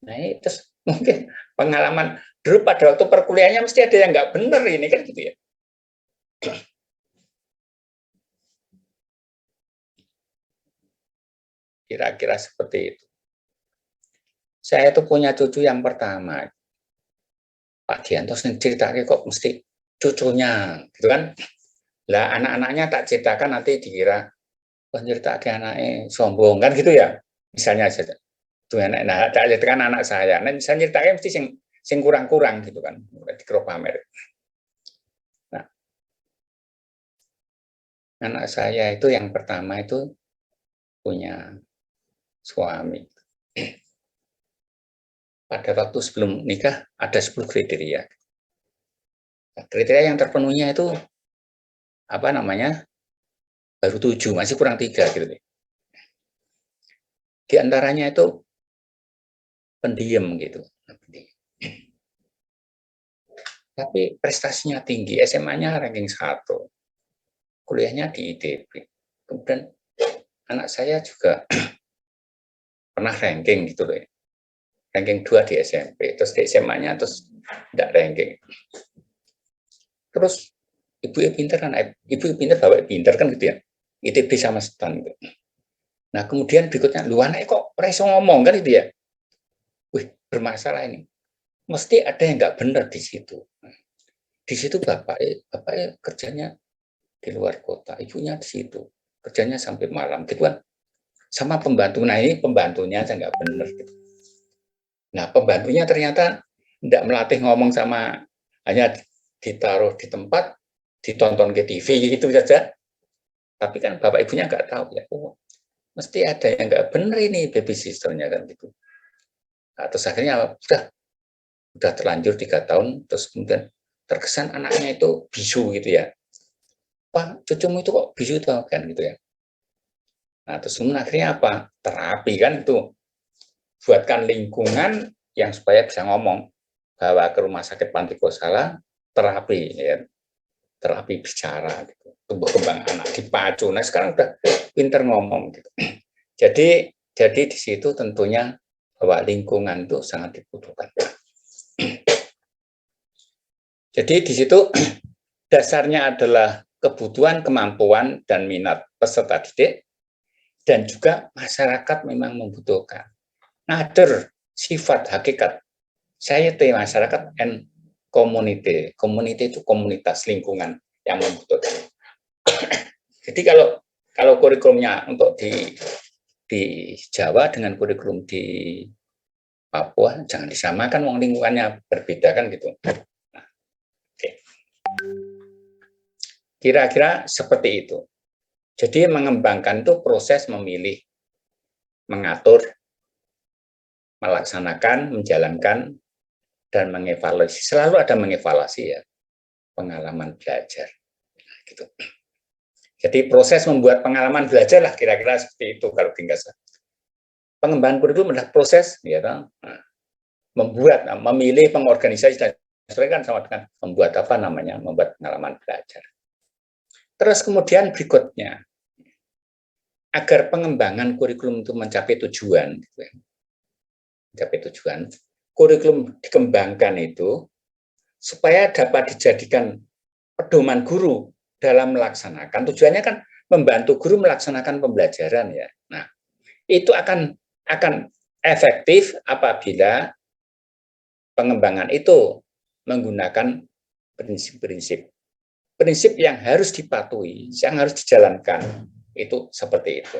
Nah, itu mungkin pengalaman dulu pada waktu perkuliahannya mesti ada yang nggak benar ini kan gitu ya. Kira-kira seperti itu. Saya tuh punya cucu yang pertama, Pak Dianto ceritanya kok mesti cucunya, gitu kan? Lah anak-anaknya tak ceritakan nanti dikira penceritakan anaknya sombong kan gitu ya. Misalnya saja. Tuh anak, nah tak ceritakan anak saya. Nah, saya ceritakan mesti sing kurang-kurang gitu kan, dikira pamer. Nah, anak saya itu yang pertama itu punya suami. Pada waktu sebelum nikah ada 10 kriteria. Nah, kriteria yang terpenuhnya itu apa namanya? Baru 7, masih kurang 3 gitu. Di antaranya itu pendiam gitu. Tapi prestasinya tinggi, SMA-nya ranking 1. Kuliahnya di ITB. Kemudian anak saya juga pernah ranking gitu loh. Ranking 2 di SMP, terus di SMA-nya terus tidak ranking. Terus ibu pinter kan, ibu pinter bapak pinter kan gitu ya. ITB sama STAN gitu. Nah, kemudian berikutnya, lu anak kok reso ngomong kan gitu ya. Wih, bermasalah ini. Mesti ada yang nggak benar di situ. Di situ bapaknya kerjanya di luar kota, ibunya di situ. Kerjanya sampai malam gitu kan. Sama pembantu, nah ini pembantunya aja nggak benar gitu. Nah, pembantunya ternyata tidak melatih ngomong sama, hanya ditaruh di tempat, ditonton ke TV gitu saja. Tapi kan bapak ibunya nggak tahu ya. Oh, mesti ada yang nggak benar ini baby sisternya kan gitu. Nah, terus akhirnya udah terlanjur 3 tahun, terus kemudian terkesan anaknya itu bisu gitu ya. Pak, cucumu itu kok bisu itu kan gitu ya. Nah, terus kemudian akhirnya apa? Terapi kan itu. Buatkan lingkungan yang supaya bisa ngomong. Bawa ke rumah sakit Panti Kosala, terapi. Ya. terapi bicara, gitu. Tumbuh kembang anak dipacu. Nah sekarang udah pinter ngomong, gitu. Jadi di situ tentunya bahwa lingkungan itu sangat dibutuhkan. Jadi di situ dasarnya adalah kebutuhan, kemampuan, dan minat peserta didik, dan juga masyarakat memang membutuhkan. Nader, sifat, hakikat, saya masyarakat and community. Community itu komunitas, lingkungan yang membutuhkan. Jadi kalau kurikulumnya untuk di Jawa dengan kurikulum di Papua, jangan disamakan, wong lingkungannya berbeda kan gitu. Nah, oke. Kira-kira seperti itu. Jadi mengembangkan itu proses memilih, mengatur, melaksanakan, menjalankan, dan mengevaluasi. Selalu ada mengevaluasi ya, pengalaman belajar. Gitu. Jadi proses membuat pengalaman belajar lah kira-kira seperti itu kalau ringkas. Pengembangan kurikulum adalah proses, ya, membuat, memilih, mengorganisasi, dan kan sama dengan membuat apa namanya, membuat pengalaman belajar. Terus kemudian berikutnya, agar pengembangan kurikulum itu mencapai tujuan, kurikulum dikembangkan itu supaya dapat dijadikan pedoman guru dalam melaksanakan. Tujuannya kan membantu guru melaksanakan pembelajaran ya. Nah, itu akan efektif apabila pengembangan itu menggunakan prinsip yang harus dipatuhi, yang harus dijalankan. Itu seperti itu.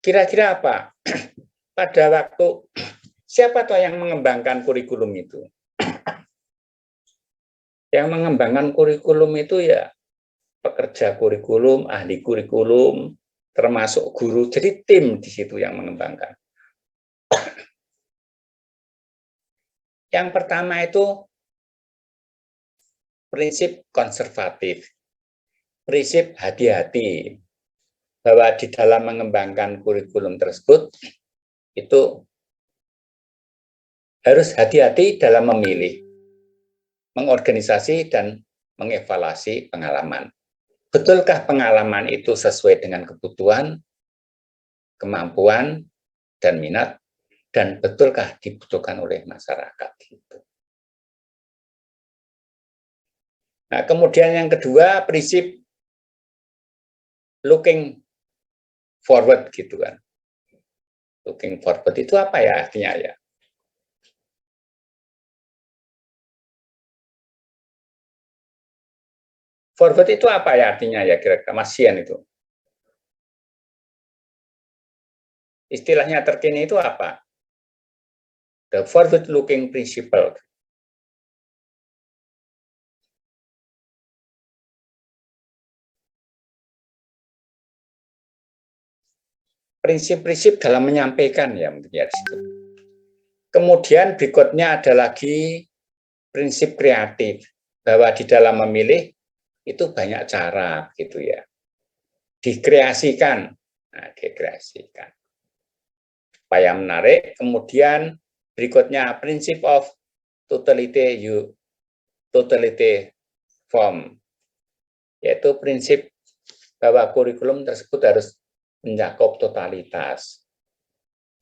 Kira-kira apa? Pada waktu siapa tuh yang mengembangkan kurikulum itu? Yang mengembangkan kurikulum itu ya pekerja kurikulum, ahli kurikulum, termasuk guru. Jadi tim di situ yang mengembangkan. Yang pertama itu prinsip konservatif, prinsip hati-hati, bahwa di dalam mengembangkan kurikulum tersebut itu harus hati-hati dalam memilih, mengorganisasi, dan mengevaluasi pengalaman. Betulkah pengalaman itu sesuai dengan kebutuhan, kemampuan, dan minat, dan betulkah dibutuhkan oleh masyarakat? Nah, kemudian yang kedua, prinsip looking forward gitu kan. Looking forward itu apa ya artinya ya? Forward itu apa ya artinya ya kira-kira Mas Sian itu? Istilahnya terkini itu apa? The forward looking principle. Prinsip-prinsip dalam menyampaikan ya menurut situ. Kemudian berikutnya ada lagi prinsip kreatif, bahwa di dalam memilih itu banyak cara gitu ya. Dikreasikan. Nah, dikreasikan. Supaya menarik. Kemudian berikutnya prinsip of totality form, yaitu prinsip bahwa kurikulum tersebut harus mencakup totalitas.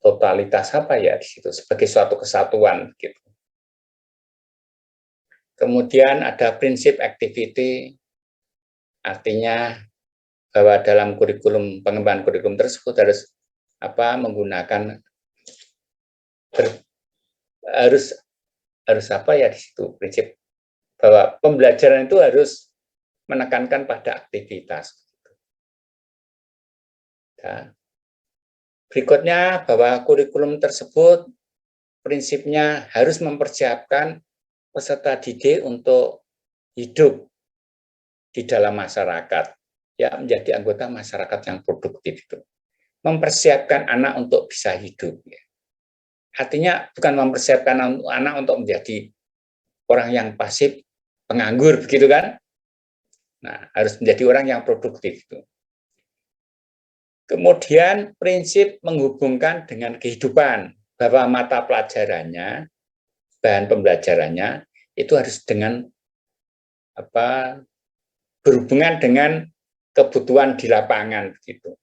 Totalitas apa ya di situ? Sebagai suatu kesatuan gitu. Kemudian ada prinsip activity, artinya bahwa dalam kurikulum, pengembangan kurikulum tersebut harus menggunakan harus apa ya di situ prinsip bahwa pembelajaran itu harus menekankan pada aktivitas. Ya. Berikutnya bahwa kurikulum tersebut prinsipnya harus mempersiapkan peserta didik untuk hidup di dalam masyarakat, ya menjadi anggota masyarakat yang produktif itu. mempersiapkan anak untuk bisa hidup. Artinya bukan mempersiapkan anak untuk menjadi orang yang pasif, penganggur, begitu kan? Nah, harus menjadi orang yang produktif. Kemudian prinsip menghubungkan dengan kehidupan, bahwa mata pelajarannya, bahan pembelajarannya itu harus dengan berhubungan dengan kebutuhan di lapangan, begitu.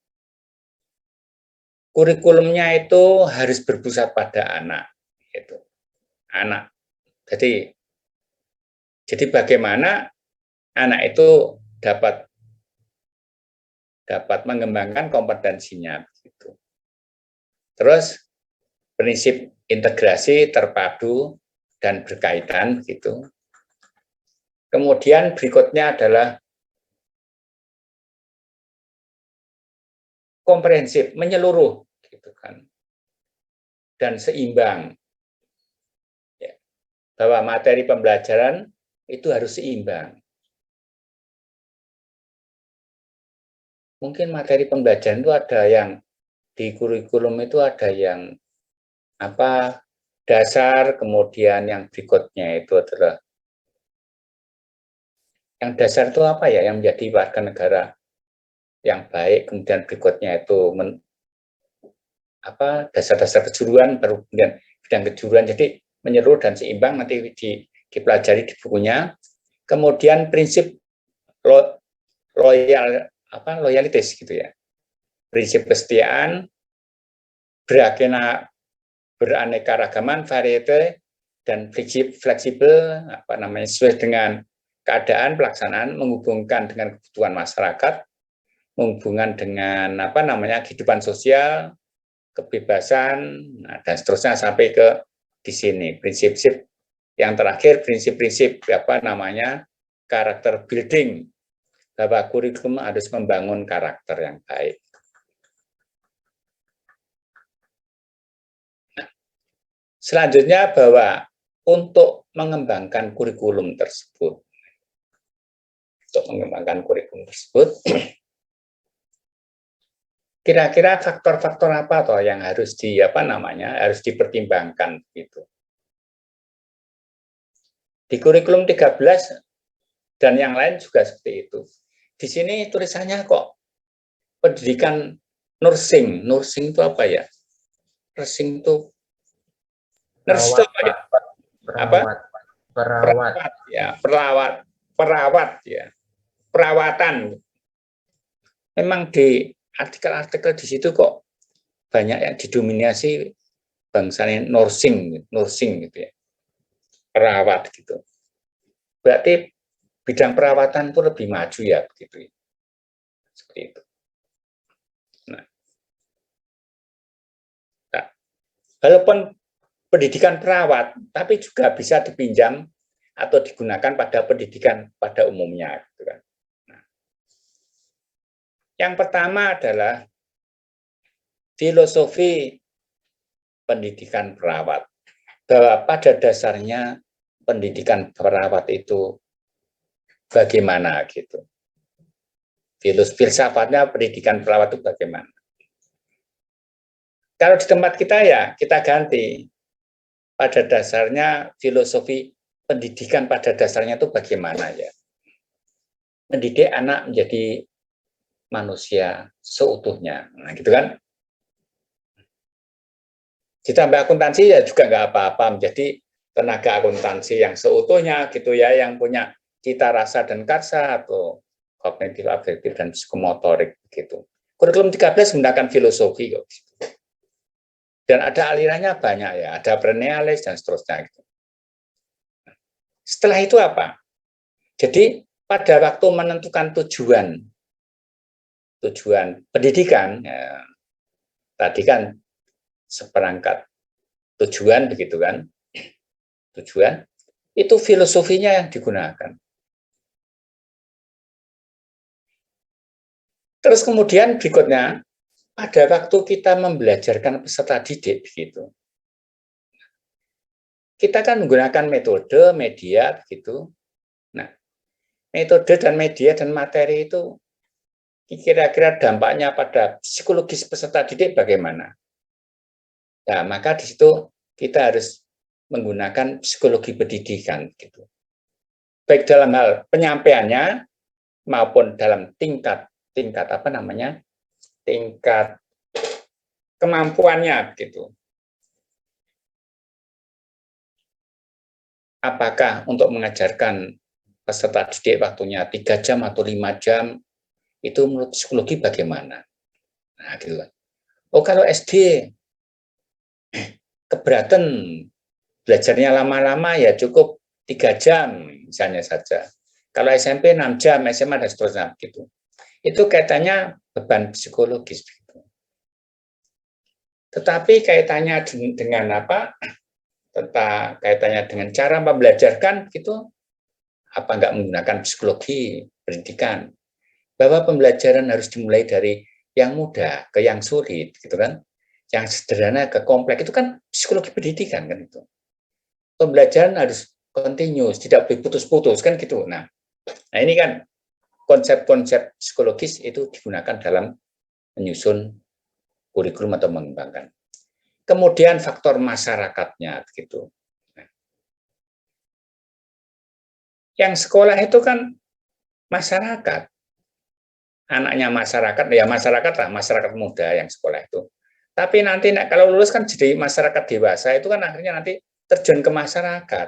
Kurikulumnya itu harus berpusat pada anak, gitu. Anak. Jadi bagaimana anak itu dapat mengembangkan kompetensinya, begitu. Terus prinsip integrasi, terpadu, dan berkaitan, begitu. Kemudian berikutnya adalah komprehensif, menyeluruh, gitu kan, dan seimbang. Ya, bahwa materi pembelajaran itu harus seimbang. Mungkin materi pembelajaran itu ada yang di kurikulum itu ada yang dasar, kemudian yang berikutnya itu adalah yang dasar itu apa ya, yang menjadi warga negara yang baik, kemudian berikutnya itu dasar-dasar kejuruan, baru kemudian bidang kejuruan. Jadi menyeluruh dan seimbang nanti dipelajari di bukunya. Kemudian prinsip loyalitas gitu ya, prinsip kesetiaan, beraneka ragaman, variete, dan fleksibel, sesuai dengan keadaan pelaksanaan, menghubungkan dengan kebutuhan masyarakat, menghubungkan dengan kehidupan sosial, kebebasan, dan seterusnya sampai ke di sini. Prinsip-prinsip yang terakhir, prinsip-prinsip karakter building, bahwa kurikulum harus membangun karakter yang baik. Nah, selanjutnya bahwa untuk mengembangkan kurikulum tersebut, kira-kira faktor-faktor apa toh yang harus harus dipertimbangkan gitu. Di kurikulum 13 dan yang lain juga seperti itu. Di sini tulisannya kok pendidikan nursing. Nursing itu apa ya? Nursing itu nurse itu apa ya? Perawat ya, perawat ya. Perawatan. Memang di artikel-artikel di situ kok banyak yang didominasi bangsanya nursing gitu ya. Perawat gitu. Berarti bidang perawatan itu lebih maju ya, begitu. Seperti itu. Nah, walaupun pendidikan perawat, tapi juga bisa dipinjam atau digunakan pada pendidikan pada umumnya. Gitu kan. Nah, yang pertama adalah filosofi pendidikan perawat. Bahwa pada dasarnya pendidikan perawat itu bagaimana gitu. Filsafatnya pendidikan perawat itu bagaimana. Kalau di tempat kita ya kita ganti. Pada dasarnya filosofi pendidikan pada dasarnya itu bagaimana ya. Mendidik anak menjadi manusia seutuhnya. Nah gitu kan. Ditambah akuntansi ya juga nggak apa-apa menjadi tenaga akuntansi yang seutuhnya gitu ya, yang punya cita rasa dan karsa atau kognitif, afektif, dan psikomotorik gitu. Kurikulum 13 menggunakan filosofi kok. Dan ada alirannya banyak ya, ada perennialis dan seterusnya gitu. Setelah itu apa? Jadi pada waktu menentukan tujuan pendidikan, ya, tadi kan seperangkat tujuan begitu kan, tujuan itu filosofinya yang digunakan. Terus kemudian berikutnya, pada waktu kita membelajarkan peserta didik begitu, kita kan menggunakan metode, media begitu. Nah, metode dan media dan materi itu kira-kira dampaknya pada psikologis peserta didik bagaimana? Nah, maka di situ kita harus menggunakan psikologi pendidikan gitu. Baik dalam hal penyampaiannya maupun dalam tingkat apa namanya? Tingkat kemampuannya gitu. Apakah untuk mengajarkan peserta didik waktunya 3 jam atau 5 jam, itu menurut psikologi bagaimana? Nah, gitu kan. Oh, kalau SD keberatan belajarnya lama-lama ya cukup 3 jam misalnya saja. Kalau SMP 6 jam, SMA dan seterusnya gitu. Itu kaitannya beban psikologis gitu. Tetapi kaitannya dengan apa? Tentang kaitannya dengan cara membelajarkan gitu, apa enggak menggunakan psikologi pendidikan, bahwa pembelajaran harus dimulai dari yang mudah ke yang sulit gitu kan, yang sederhana ke kompleks, itu kan psikologi pendidikan kan itu. Pembelajaran harus continuous, tidak boleh putus-putus kan gitu. Nah ini kan konsep-konsep psikologis itu digunakan dalam menyusun kurikulum atau mengembangkan. Kemudian faktor masyarakatnya gitu. Yang sekolah itu kan masyarakat, anaknya masyarakat, ya masyarakat lah, masyarakat muda yang sekolah itu. Tapi nanti kalau lulus kan jadi masyarakat dewasa, itu kan akhirnya nanti terjun ke masyarakat,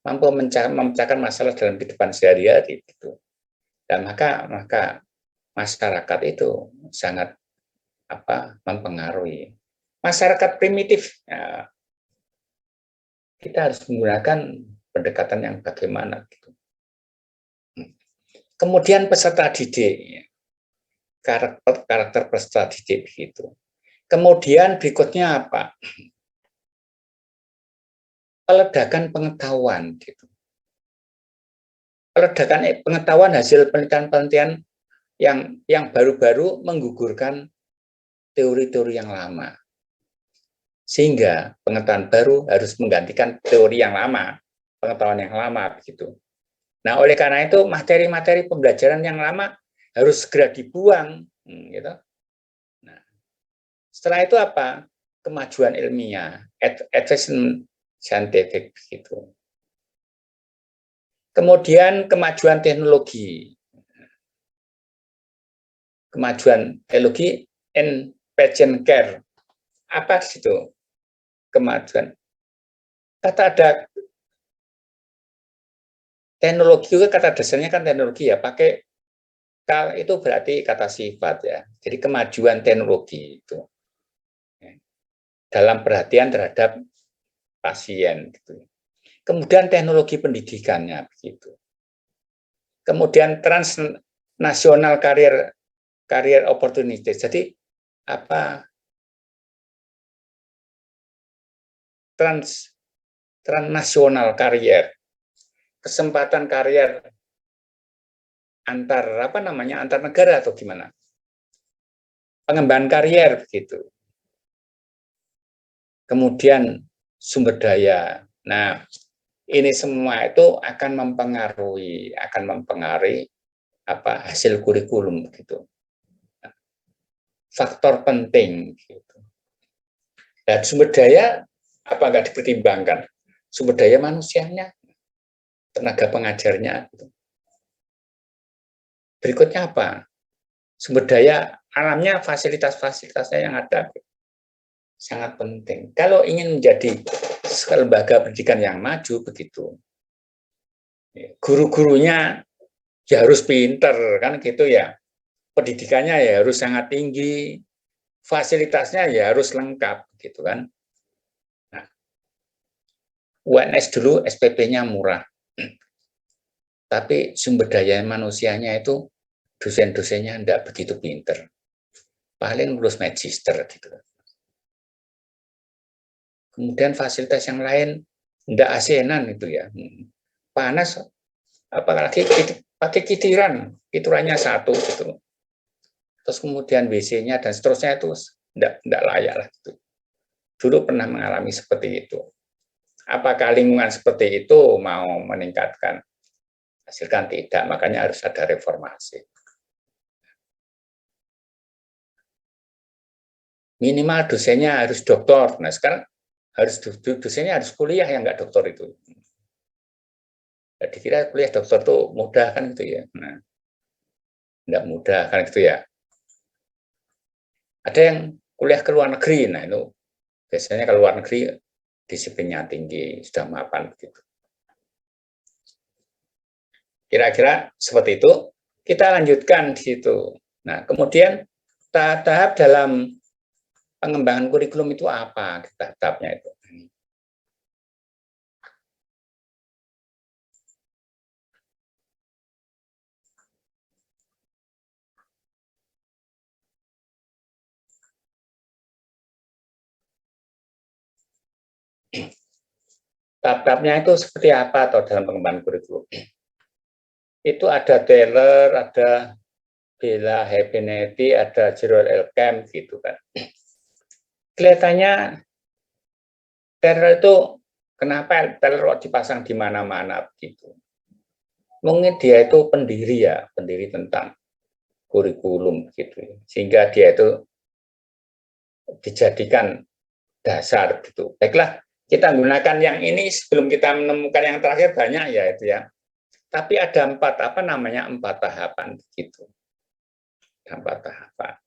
mampu memecahkan masalah dalam kehidupan sehari-hari gitu. Dan maka masyarakat itu sangat mempengaruhi. Masyarakat primitif, ya, kita harus menggunakan pendekatan yang bagaimana gitu. Kemudian peserta didik, karakter peserta didik begitu. Kemudian berikutnya apa? Peledakan pengetahuan gitu. Peledakan pengetahuan hasil penelitian-penelitian yang baru-baru menggugurkan teori-teori yang lama. Sehingga pengetahuan baru harus menggantikan teori yang lama, pengetahuan yang lama begitu. Nah, oleh karena itu materi-materi pembelajaran yang lama harus segera dibuang, gitu. Nah, setelah itu apa? Kemajuan ilmiah, advancement scientific begitu. Kemudian kemajuan teknologi. Kemajuan teknologi and patient care. Apa itu? Kemajuan. Kata ada teknologi juga, kata dasarnya kan teknologi ya, pakai kal itu berarti kata sifat ya. Jadi kemajuan teknologi itu dalam perhatian terhadap pasien gitu. Kemudian teknologi pendidikannya begitu. Kemudian transnasional career opportunity. Jadi apa? Transnasional career, kesempatan karier antar negara atau gimana? Pengembangan karier begitu. Kemudian sumber daya. Nah, ini semua itu akan mempengaruhi hasil kurikulum gitu. Faktor penting gitu. Dan sumber daya apa enggak dipertimbangkan? Sumber daya manusianya, tenaga pengajarnya. Gitu. Berikutnya apa? Sumber daya alamnya, fasilitas-fasilitasnya yang ada sangat penting. Kalau ingin menjadi lembaga pendidikan yang maju begitu, guru-gurunya ya harus pinter kan gitu ya. Pendidikannya ya harus sangat tinggi, fasilitasnya ya harus lengkap gitu kan. Nah, UNS dulu SPP-nya murah. Tapi sumber daya manusianya itu dosen-dosennya enggak begitu pinter. Paling lulus magister gitu. Kemudian fasilitas yang lain enggak ASEAN itu ya. Panas apalagi pakai kitirannya satu gitu. Terus kemudian WC-nya dan seterusnya itu enggak layak lah gitu. Dulu pernah mengalami seperti itu. Apakah lingkungan seperti itu mau meningkatkan? Hasilkan tidak, makanya harus ada reformasi. minimal dosennya harus doktor. Nah, sekarang harus dosennya harus kuliah yang nggak doktor itu. Jadi kira kuliah doktor tuh mudah kan gitu ya. Nah, nggak mudah kan gitu ya. Ada yang kuliah ke luar negeri, nah itu biasanya ke luar negeri disiplinnya tinggi, sudah mapan begitu. Kira-kira seperti itu. Kita lanjutkan di situ. Nah, kemudian tahap-tahap dalam pengembangan kurikulum itu apa? Tahap-tahapnya itu. Tahap-tahapnya itu seperti apa atau dalam pengembangan kurikulum? Itu ada Taylor, ada Bella Hebenetti, ada Gerald Elkem gitu kan. Kelihatannya Taylor itu kenapa Taylor dipasang di mana-mana begitu? Mungkin dia itu pendiri ya, pendiri tentang kurikulum gitu. Sehingga dia itu dijadikan dasar gitu. Baiklah, kita menggunakan yang ini sebelum kita menemukan yang terakhir banyak ya itu ya. Tapi ada empat tahapan gitu. 4 tahapan.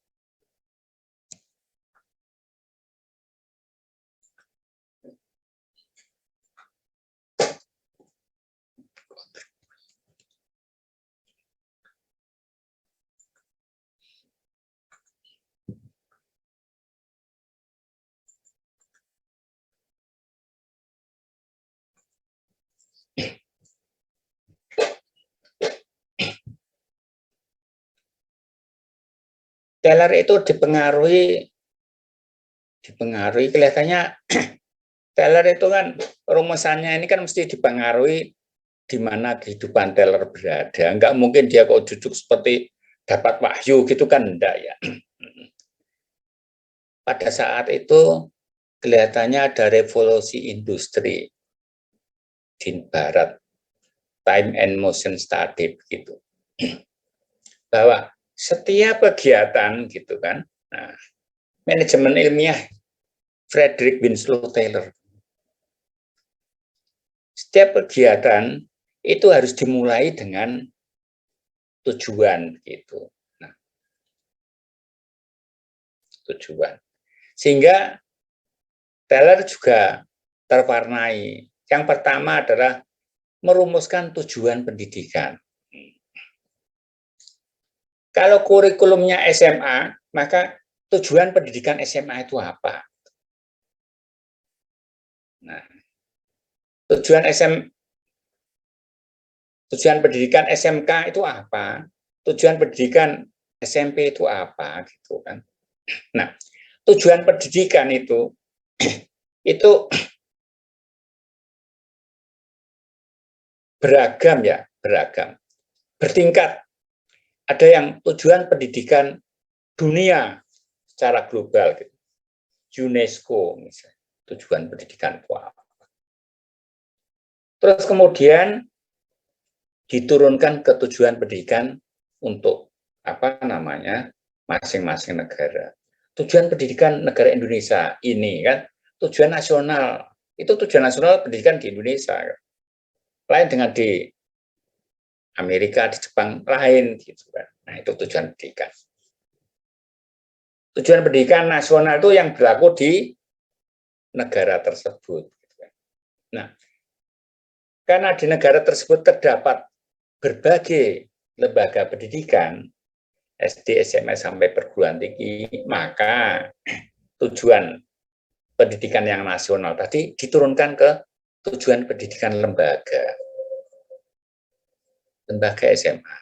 Taylor itu dipengaruhi kelihatannya Taylor itu kan rumusannya ini kan mesti dipengaruhi di mana kehidupan Taylor berada. Enggak mungkin dia kok duduk seperti dapat wahyu gitu kan, enggak ya. Pada saat itu kelihatannya ada revolusi industri di barat, time and motion study begitu. Bahwa setiap kegiatan gitu kan, nah, manajemen ilmiah Frederick Winslow Taylor. Setiap kegiatan itu harus dimulai dengan tujuan gitu. Nah, tujuan. Sehingga Taylor juga terwarnai. Yang pertama adalah merumuskan tujuan pendidikan. Kalau kurikulumnya SMA, maka tujuan pendidikan SMA itu apa? Nah, tujuan pendidikan SMK itu apa? Tujuan pendidikan SMP itu apa gitu kan. Nah, tujuan pendidikan itu beragam ya, beragam. Bertingkat. Ada yang tujuan pendidikan dunia secara global gitu. UNESCO misalnya, tujuan pendidikan itu apa. Terus kemudian diturunkan ke tujuan pendidikan untuk apa namanya masing-masing negara. Tujuan pendidikan negara Indonesia ini kan tujuan nasional. Itu tujuan nasional pendidikan di Indonesia. Lain dengan di Amerika, di Jepang, lain gitu kan. Nah, itu tujuan pendidikan. Tujuan pendidikan nasional itu yang berlaku di negara tersebut. Nah, karena di negara tersebut terdapat berbagai lembaga pendidikan, SD, SMA, sampai perguruan tinggi, maka tujuan pendidikan yang nasional tadi diturunkan ke tujuan pendidikan lembaga. Lembaga SMA,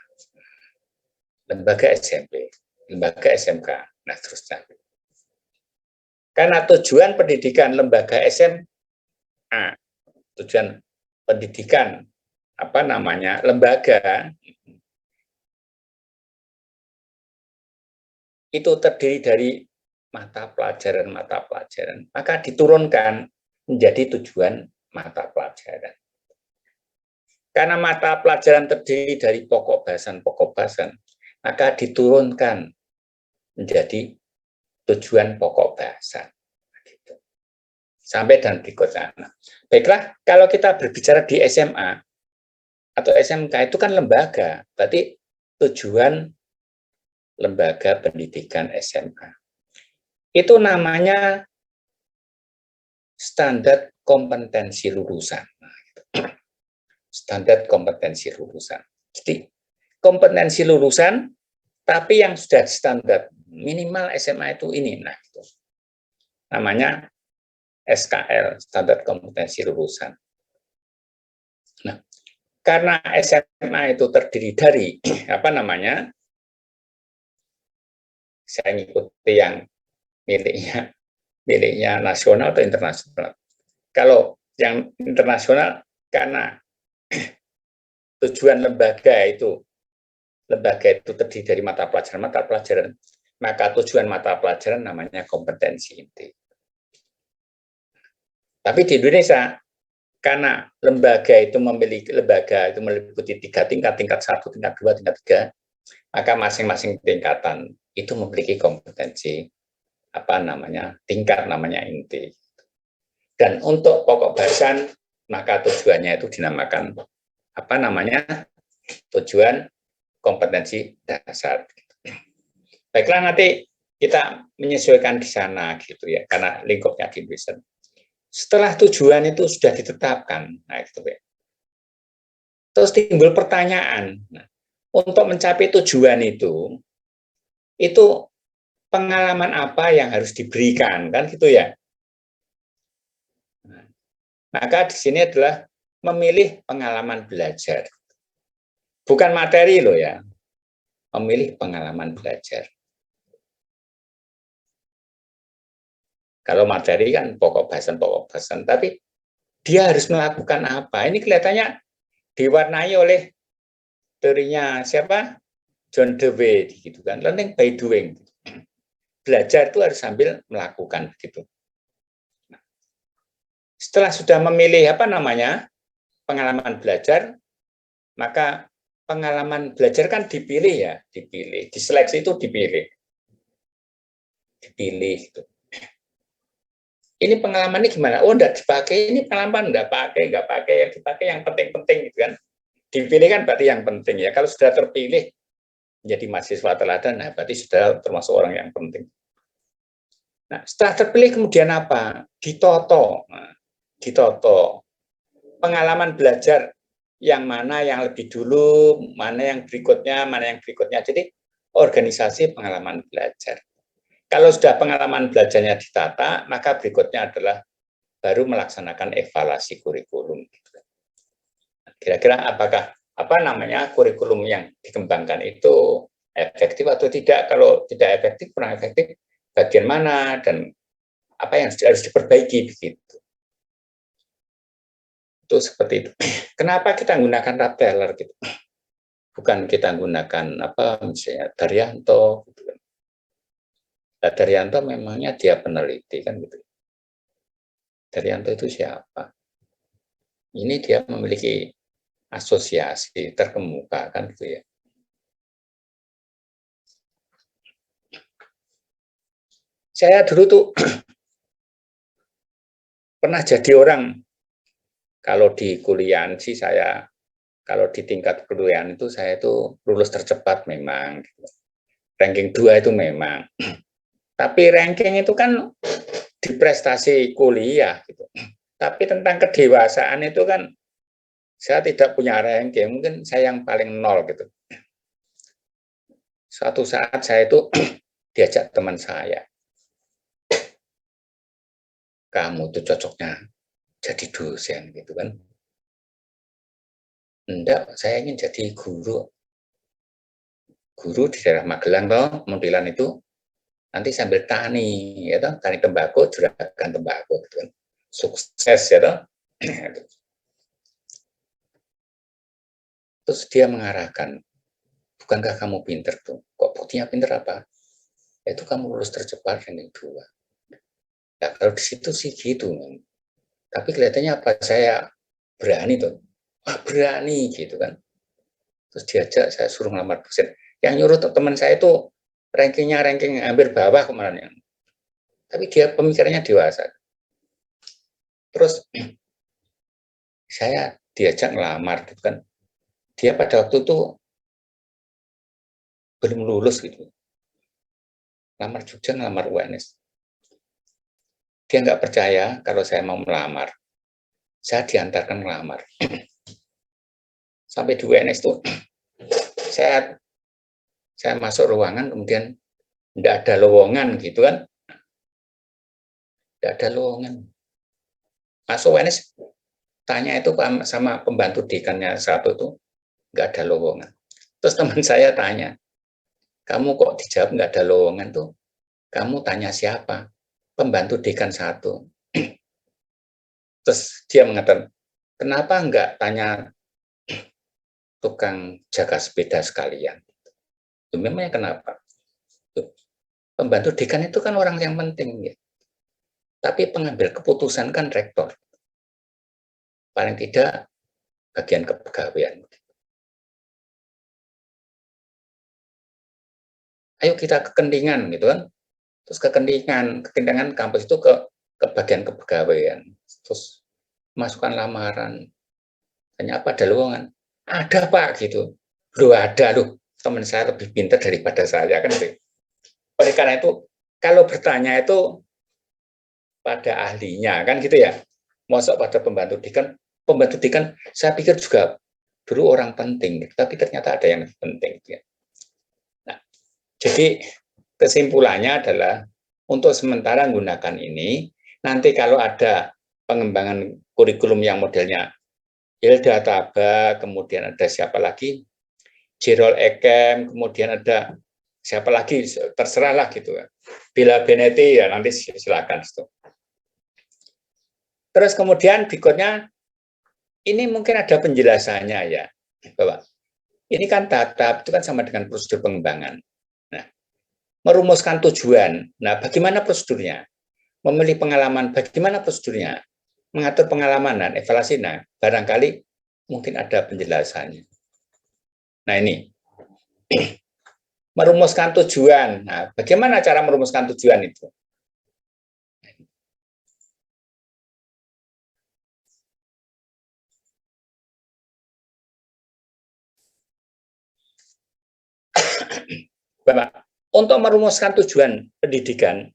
lembaga SMP, lembaga SMK, nah terusnya. Karena tujuan pendidikan lembaga SMA, tujuan pendidikan apa namanya lembaga itu terdiri dari mata pelajaran, maka diturunkan menjadi tujuan mata pelajaran. Karena mata pelajaran terdiri dari pokok bahasan, maka diturunkan menjadi tujuan pokok bahasa. Gitu. Sampai dan berikutnya. Baiklah, kalau kita berbicara di SMA atau SMK itu kan lembaga, berarti tujuan lembaga pendidikan SMA. Itu namanya standar kompetensi lulusan. Standar kompetensi lulusan. Jadi kompetensi lulusan, tapi yang sudah standar minimal SMA itu ini, nah itu namanya SKL, standar kompetensi lulusan. Nah, karena SMA itu terdiri dari apa namanya? Saya ngikuti yang miliknya nasional atau internasional. Kalau yang internasional karena tujuan lembaga itu terdiri dari mata pelajaran, maka tujuan mata pelajaran namanya kompetensi inti. Tapi di Indonesia, karena lembaga itu meliputi 3 tingkat 1, tingkat 2, tingkat 3, maka masing-masing tingkatan itu memiliki kompetensi tingkat namanya inti. Dan untuk pokok bahasan, maka tujuannya itu dinamakan tujuan kompetensi dasar. Baiklah, nanti kita menyesuaikan di sana gitu ya, karena lingkupnya di Indonesia. Setelah tujuan itu sudah ditetapkan, nah gitu ya. Terus timbul pertanyaan, untuk mencapai tujuan itu pengalaman apa yang harus diberikan, kan gitu ya. Maka di sini adalah memilih pengalaman belajar. Bukan materi loh ya, memilih pengalaman belajar. Kalau materi kan pokok bahasan, tapi dia harus melakukan apa? Ini kelihatannya diwarnai oleh teorinya siapa? John Dewey gitu kan, learning by doing. Belajar itu harus sambil melakukan begitu. Setelah sudah memilih pengalaman belajar, maka pengalaman belajar kan dipilih, diseleksi itu dipilih gitu. Ini pengalaman ini gimana? Oh, enggak dipakai, ini pengalaman enggak pakai, yang dipakai yang penting-penting gitu kan. Dipilih kan berarti yang penting ya. Kalau sudah terpilih menjadi mahasiswa teladan, nah berarti sudah termasuk orang yang penting. Nah, setelah terpilih kemudian apa? Ditoto. Nah, ditoto. Pengalaman belajar yang mana yang lebih dulu, mana yang berikutnya. Jadi organisasi pengalaman belajar. Kalau sudah pengalaman belajarnya ditata, maka berikutnya adalah baru melaksanakan evaluasi kurikulum. Kira-kira apakah kurikulum yang dikembangkan itu efektif atau tidak? Kalau tidak efektif, kurang efektif, bagian mana dan apa yang harus diperbaiki begitu. Itu seperti itu. Kenapa kita menggunakan Rapeller gitu? Bukan kita menggunakan misalnya Daryanto gitu kan. Daryanto memangnya dia peneliti kan gitu. Daryanto itu siapa? Ini dia memiliki asosiasi terkemuka kan gitu ya. Saya dulu tuh pernah jadi orang, kalau di kuliah sih kalau di tingkat kuliah itu saya itu lulus tercepat memang. Ranking 2 itu memang. Tapi ranking itu kan di prestasi kuliah gitu. Tapi tentang kedewasaan itu kan saya tidak punya ranking, mungkin saya yang paling nol gitu. Suatu saat saya itu diajak teman saya, kamu tuh cocoknya jadi dosen gitu kan. Enggak, saya ingin jadi guru. Guru di daerah Magelang toh, Muntilan itu nanti sambil tani, ya toh, tani tembakau, juragan tembakau gitu kan. Sukses ya toh. Terus dia mengarahkan, bukankah kamu pinter tuh? Kok buktinya pinter apa? Itu kamu lulus tercepat ranking 2. Ya kalau di situ sih gitu. Tapi kelihatannya apa saya berani tuh. Berani gitu kan. Terus diajak, saya suruh ngelamar dosen. Yang nyuruh teman saya itu ranking hampir bawah kemarin. tapi dia pemikirannya dewasa. Terus saya diajak ngelamar gitu kan. Dia pada waktu itu belum lulus gitu. Lamar Jogja, ngelamar UNS. Dia nggak percaya kalau saya mau melamar. Saya diantarkan ngelamar. Sampai di UNS itu saya masuk ruangan, kemudian tidak ada lowongan gitu kan. Tidak ada lowongan. Masuk UNS, tanya itu sama pembantu dekannya satu itu, nggak ada lowongan. Terus teman saya tanya, kamu kok dijawab nggak ada lowongan tuh? Kamu tanya siapa? Pembantu dekan satu. Terus dia mengatakan, kenapa nggak tanya tukang jaga sepeda sekalian? Memangnya kenapa? Pembantu dekan itu kan orang yang penting, ya. Tapi pengambil keputusan kan rektor. Paling tidak bagian kepegawaian. Ayo kita kekentingan gitu kan. Terus kekentingan kampus itu ke bagian kepegawaian. Terus masukkan lamaran. Tanya apa ada lowongan? Ada Pak gitu. Loh ada loh. Teman saya lebih pintar daripada saya kan. Oleh karena itu kalau bertanya itu pada ahlinya kan gitu ya. Masuk pada pembantu dekan saya pikir juga dulu orang penting, tapi ternyata ada yang lebih penting. Ya. Nah, jadi kesimpulannya adalah untuk sementara menggunakan ini, nanti kalau ada pengembangan kurikulum yang modelnya Hilda Taba, kemudian ada siapa lagi, Jerol Ekem, kemudian ada siapa lagi, terserahlah gitu. Bila Benetti, ya nanti silakan. Terus kemudian berikutnya, ini mungkin ada penjelasannya ya, Bapak. Ini kan tatap, itu kan sama dengan prosedur pengembangan. Nah, merumuskan tujuan. Nah, bagaimana prosedurnya? Memilih pengalaman, bagaimana prosedurnya? Mengatur pengalaman dan evaluasi. Nah, barangkali mungkin ada penjelasannya. Nah, ini. Merumuskan tujuan. Nah, bagaimana cara merumuskan tujuan itu? Bapak, untuk merumuskan tujuan pendidikan,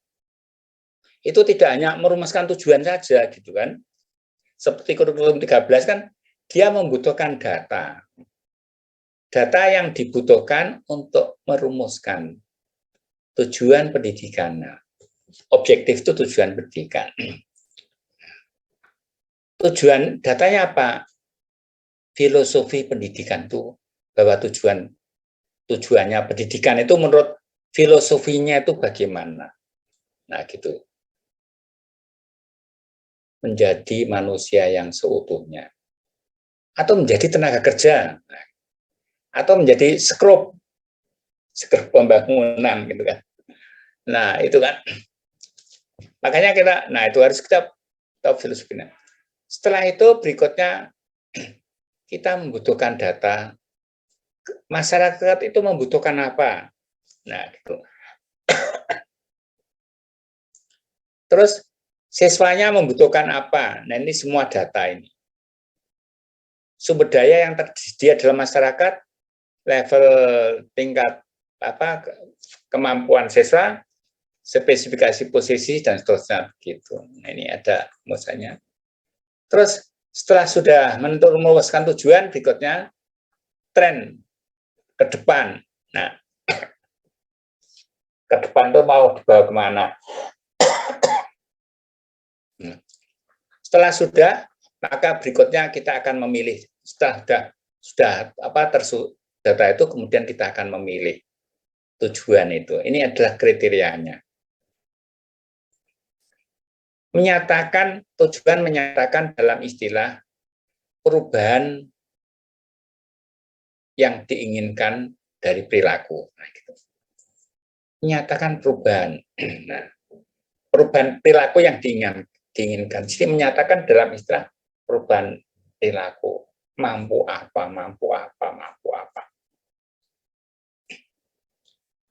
itu tidak hanya merumuskan tujuan saja, gitu kan. Seperti kurikulum 13 kan, dia membutuhkan data. Data yang dibutuhkan untuk merumuskan tujuan pendidikan. Objektif itu tujuan pendidikan. Tujuan datanya apa? Filosofi pendidikan itu, bahwa tujuannya pendidikan itu menurut filosofinya itu bagaimana. Nah, gitu. Menjadi manusia yang seutuhnya. Atau menjadi tenaga kerja. Atau menjadi skrup pembangunan gitu kan. Nah, itu kan. Makanya itu harus kita tahu filosofinya. Setelah itu berikutnya kita membutuhkan data. Masyarakat itu membutuhkan apa? Nah, gitu. Terus siswanya membutuhkan apa? Nah, ini semua data ini. Sumber daya yang tersedia dalam masyarakat, level tingkat kemampuan siswa, spesifikasi posisi dan seterusnya begitu. Nah, ini ada misalnya. Terus setelah sudah merumuskan tujuan, berikutnya tren ke depan. Nah, ke depan itu mau dibawa kemana? Setelah sudah, maka berikutnya kita akan memilih. Setelah data itu, kemudian kita akan memilih tujuan itu. Ini adalah kriterianya. Tujuan menyatakan dalam istilah perubahan yang diinginkan dari perilaku. Nah, gitu. Menyatakan perubahan. Nah, perubahan perilaku yang diinginkan. Jadi menyatakan dalam istilah perubahan perilaku. Mampu apa.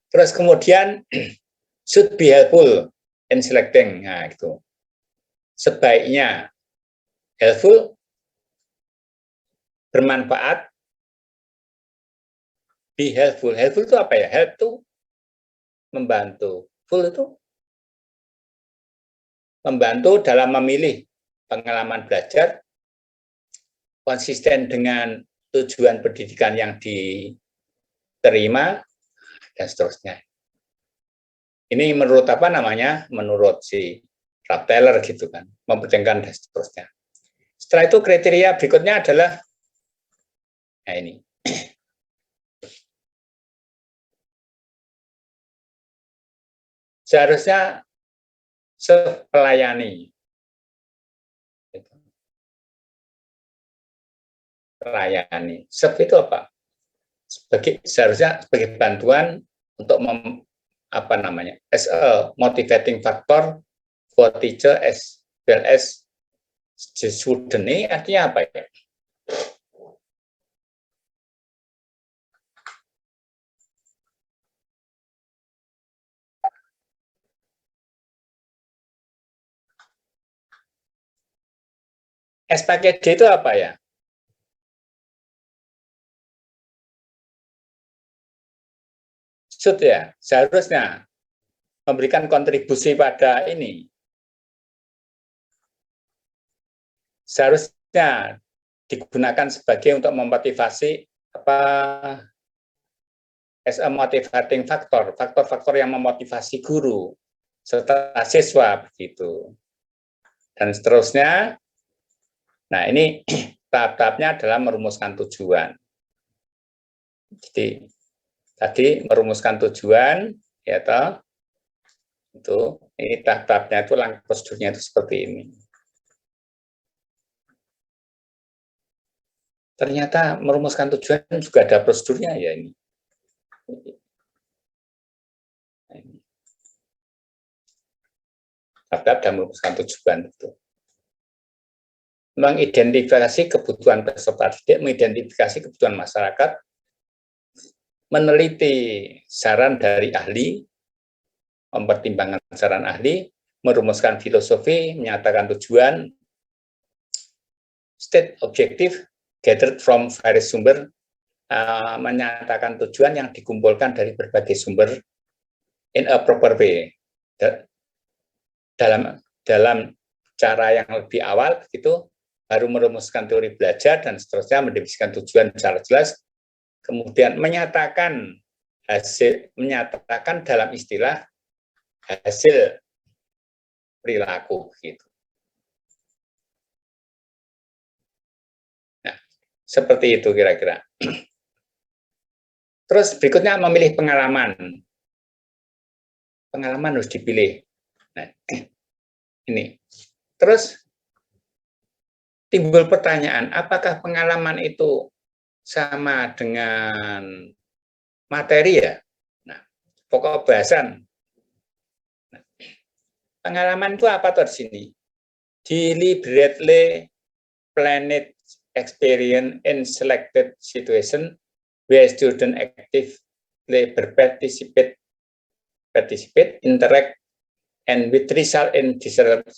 Terus kemudian should be helpful. in selecting. Nah, itu. Sebaiknya helpful, bermanfaat, be helpful. Helpful itu apa ya? Help itu membantu. Full itu membantu dalam memilih pengalaman belajar, konsisten dengan tujuan pendidikan yang diterima, dan seterusnya. Ini menurut apa namanya? Menurut si Ralph Taylor gitu kan, mempertimbangkan dan seterusnya. Setelah itu kriteria berikutnya adalah, nah ini. Seharusnya pelayani. Pelayani. Serve itu apa? Seharusnya sebagai bantuan untuk apa namanya? As a motivating factor for teacher as well as the student. Ini artinya apa ya? S pakai D itu apa ya? Should ya, seharusnya memberikan kontribusi pada ini. Seharusnya digunakan sebagai untuk memotivasi apa as a motivating factor, faktor-faktor yang memotivasi guru serta siswa begitu. Dan seterusnya. Nah, ini tahap-tahapnya adalah merumuskan tujuan. Jadi tadi merumuskan tujuan, ya toh, itu ini tahap-tahapnya itu langkah prosedurnya itu seperti ini. Ternyata merumuskan tujuan juga ada prosedurnya ya ini. Tahap-tahap dan merumuskan tujuan itu. Mengidentifikasi kebutuhan peserta didik, mengidentifikasi kebutuhan masyarakat, meneliti saran dari ahli, mempertimbangkan saran ahli, merumuskan filosofi, menyatakan tujuan, state objective, gathered from various sumber, menyatakan tujuan yang dikumpulkan dari berbagai sumber in a proper way. Dalam cara yang lebih awal, begitu, baru merumuskan teori belajar dan seterusnya, mendefinisikan tujuan secara jelas, kemudian menyatakan dalam istilah hasil perilaku gitu. Nah, seperti itu kira-kira. Terus berikutnya memilih pengalaman. Pengalaman harus dipilih. Nah, ini. Terus timbul pertanyaan, apakah pengalaman itu sama dengan materi ya? Nah, pokok bahasan. Nah, pengalaman itu apa tuh di sini? Deliberately planned experience in selected situation where student actively participate, interact, and with result in desired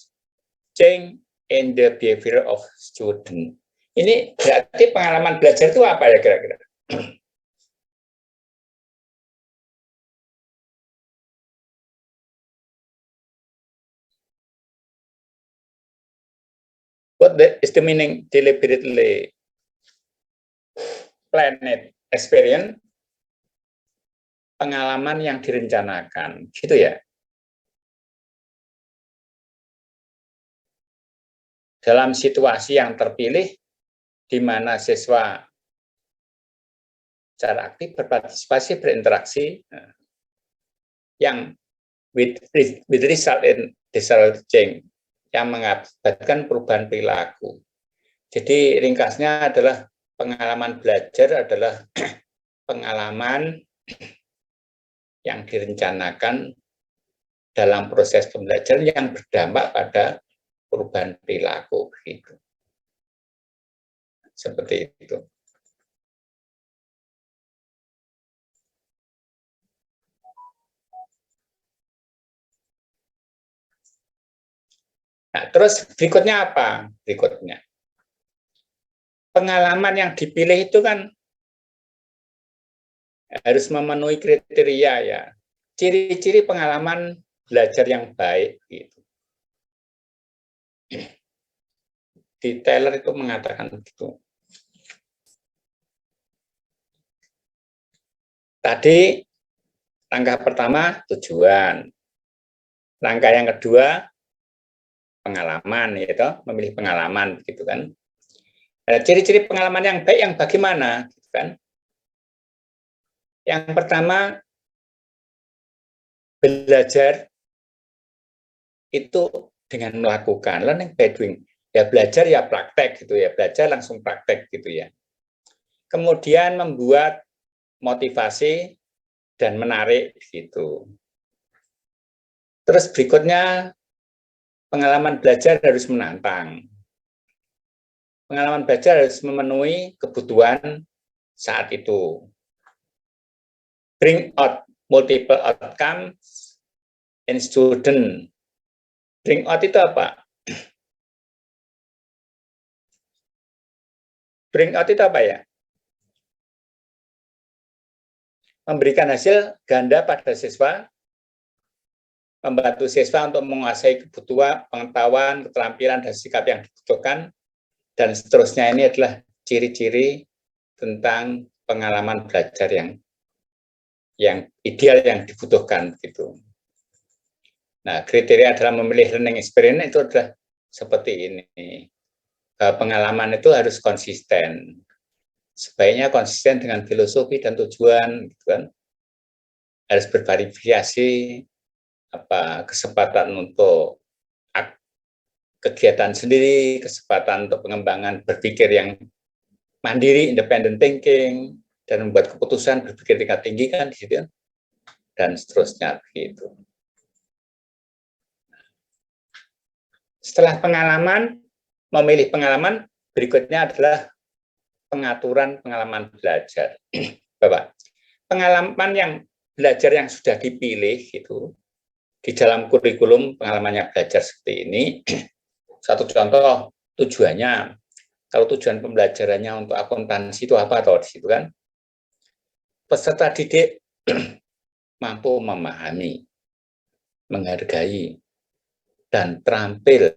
change in the behavior of student. Ini berarti pengalaman belajar itu apa ya kira-kira? What is the meaning deliberately planned experience? Pengalaman yang direncanakan, gitu ya. Dalam situasi yang terpilih, di mana siswa secara aktif berpartisipasi, berinteraksi, yang with result in desired change, yang mengakibatkan perubahan perilaku. Jadi ringkasnya adalah pengalaman belajar adalah pengalaman yang direncanakan dalam proses pembelajaran yang berdampak pada perubahan perilaku. Gitu. Seperti itu. Nah, terus berikutnya apa? Berikutnya, pengalaman yang dipilih itu kan harus memenuhi kriteria ya. Ciri-ciri pengalaman belajar yang baik gitu. Di Taylor itu mengatakan begitu. Tadi langkah pertama tujuan. Langkah yang kedua pengalaman, yaitu memilih pengalaman gitu kan. Nah, ciri-ciri pengalaman yang baik yang bagaimana gitu kan. Yang pertama, belajar itu dengan melakukan, learning by doing. Ya belajar ya praktek gitu ya, belajar langsung praktek gitu ya. Kemudian membuat motivasi dan menarik gitu. Terus berikutnya, pengalaman belajar harus menantang. Pengalaman belajar harus memenuhi kebutuhan saat itu. Bring out multiple outcomes in student. Bring out itu apa? Bring out itu apa ya? Memberikan hasil ganda pada siswa, membantu siswa untuk menguasai kebutuhan, pengetahuan, keterampilan, dan sikap yang dibutuhkan, dan seterusnya. Ini adalah ciri-ciri tentang pengalaman belajar yang ideal yang dibutuhkan gitu. Nah, kriteria dalam memilih learning experience itu adalah seperti ini. Pengalaman itu harus konsisten. Sebaiknya konsisten dengan filosofi dan tujuan gitu kan. Harus bervariasi, kesempatan untuk kegiatan sendiri, kesempatan untuk pengembangan berpikir yang mandiri, independent thinking, dan membuat keputusan berpikir tingkat tinggi kan di situ, dan seterusnya begitu. Setelah pengalaman, memilih pengalaman, berikutnya adalah pengaturan pengalaman belajar. Bapak, pengalaman yang belajar yang sudah dipilih itu di dalam kurikulum pengalamannya belajar seperti ini. Satu contoh tujuannya. Kalau tujuan pembelajarannya untuk akuntansi itu apa atau di situ kan? Peserta didik mampu memahami, menghargai, dan terampil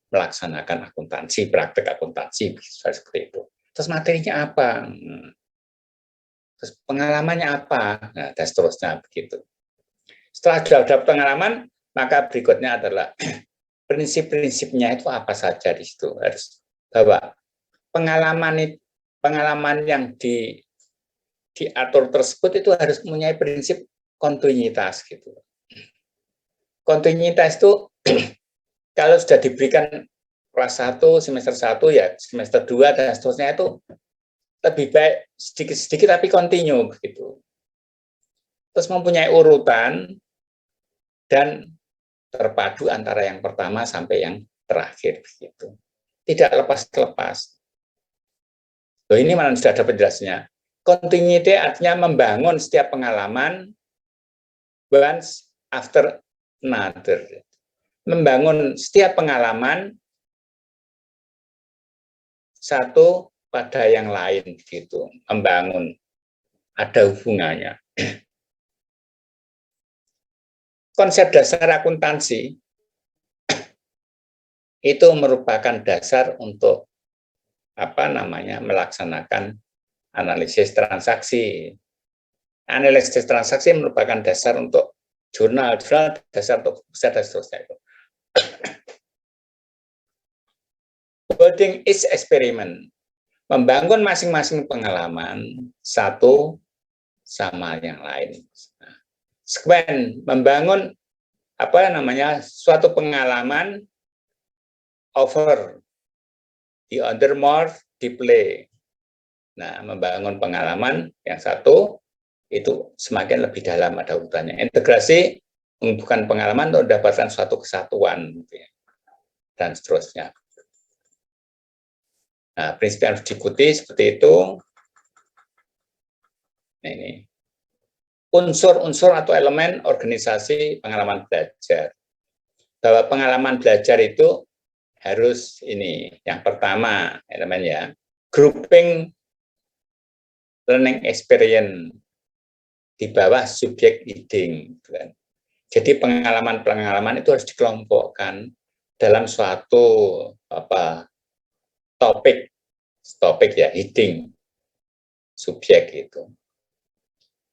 melaksanakan akuntansi, praktek akuntansi, seperti itu. Terus materinya apa? Terus pengalamannya apa? Nah, dan seterusnya begitu. Setelah sudah pengalaman, maka berikutnya adalah prinsip-prinsipnya itu apa saja di situ. Harus bahwa pengalaman yang diatur tersebut itu harus mempunyai prinsip kontinuitas gitu. Kontinuitas itu kalau sudah diberikan kelas 1, semester 1 ya semester 2 dan seterusnya itu lebih baik sedikit-sedikit tapi kontinu begitu. Terus mempunyai urutan dan terpadu antara yang pertama sampai yang terakhir begitu. Tidak lepas-lepas. Loh, ini mana sudah ada penjelasannya. Continuity artinya membangun setiap pengalaman once after another. Membangun setiap pengalaman satu pada yang lain gitu. Membangun, ada hubungannya. Konsep dasar akuntansi itu merupakan dasar untuk melaksanakan analisis transaksi. Analisis transaksi merupakan dasar untuk jurnal dasar untuk besar dan seterusnya itu. Building each experiment, membangun masing-masing pengalaman satu sama yang lain. Sequence, membangun suatu pengalaman over the other more deeply. Nah, membangun pengalaman yang satu itu semakin lebih dalam ada urutannya. Integrasi menghubungkan pengalaman untuk mendapatkan suatu kesatuan dan seterusnya. Nah, prinsip yang harus diikuti seperti itu. Nah, ini unsur-unsur atau elemen organisasi pengalaman belajar. bahwa pengalaman belajar itu harus ini. Yang pertama, teman-teman ya, grouping learning experience di bawah subjek leading. Jadi pengalaman-pengalaman itu harus dikelompokkan dalam suatu topik ya, heading subjek itu.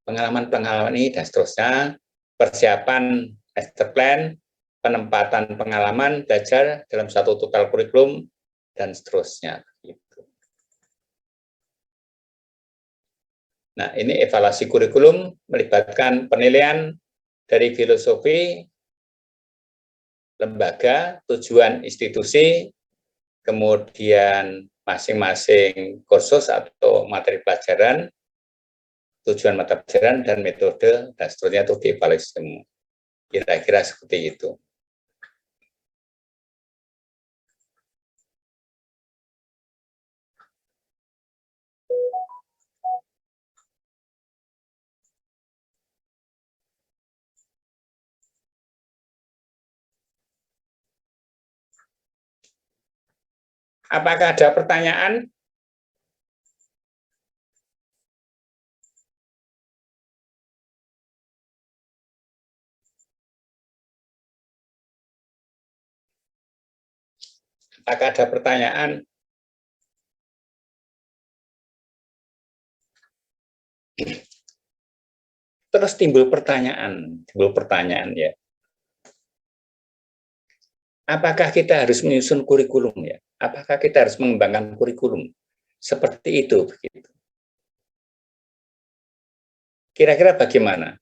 Pengalaman-pengalaman ini dan seterusnya, persiapan master plan, penempatan pengalaman belajar dalam satu total kurikulum dan seterusnya. Nah, ini evaluasi kurikulum melibatkan penilaian dari filosofi lembaga, tujuan institusi, kemudian masing-masing kursus atau materi pelajaran, tujuan mata pelajaran, dan metode, dan seterusnya itu dievaluasi semua. Kira-kira seperti itu. Apakah ada pertanyaan? Apakah ada pertanyaan? Terus timbul pertanyaan ya. Apakah kita harus menyusun kurikulum ya? Apakah kita harus mengembangkan kurikulum? Seperti itu begitu. Kira-kira bagaimana?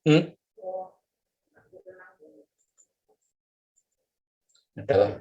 Hmm? Ada.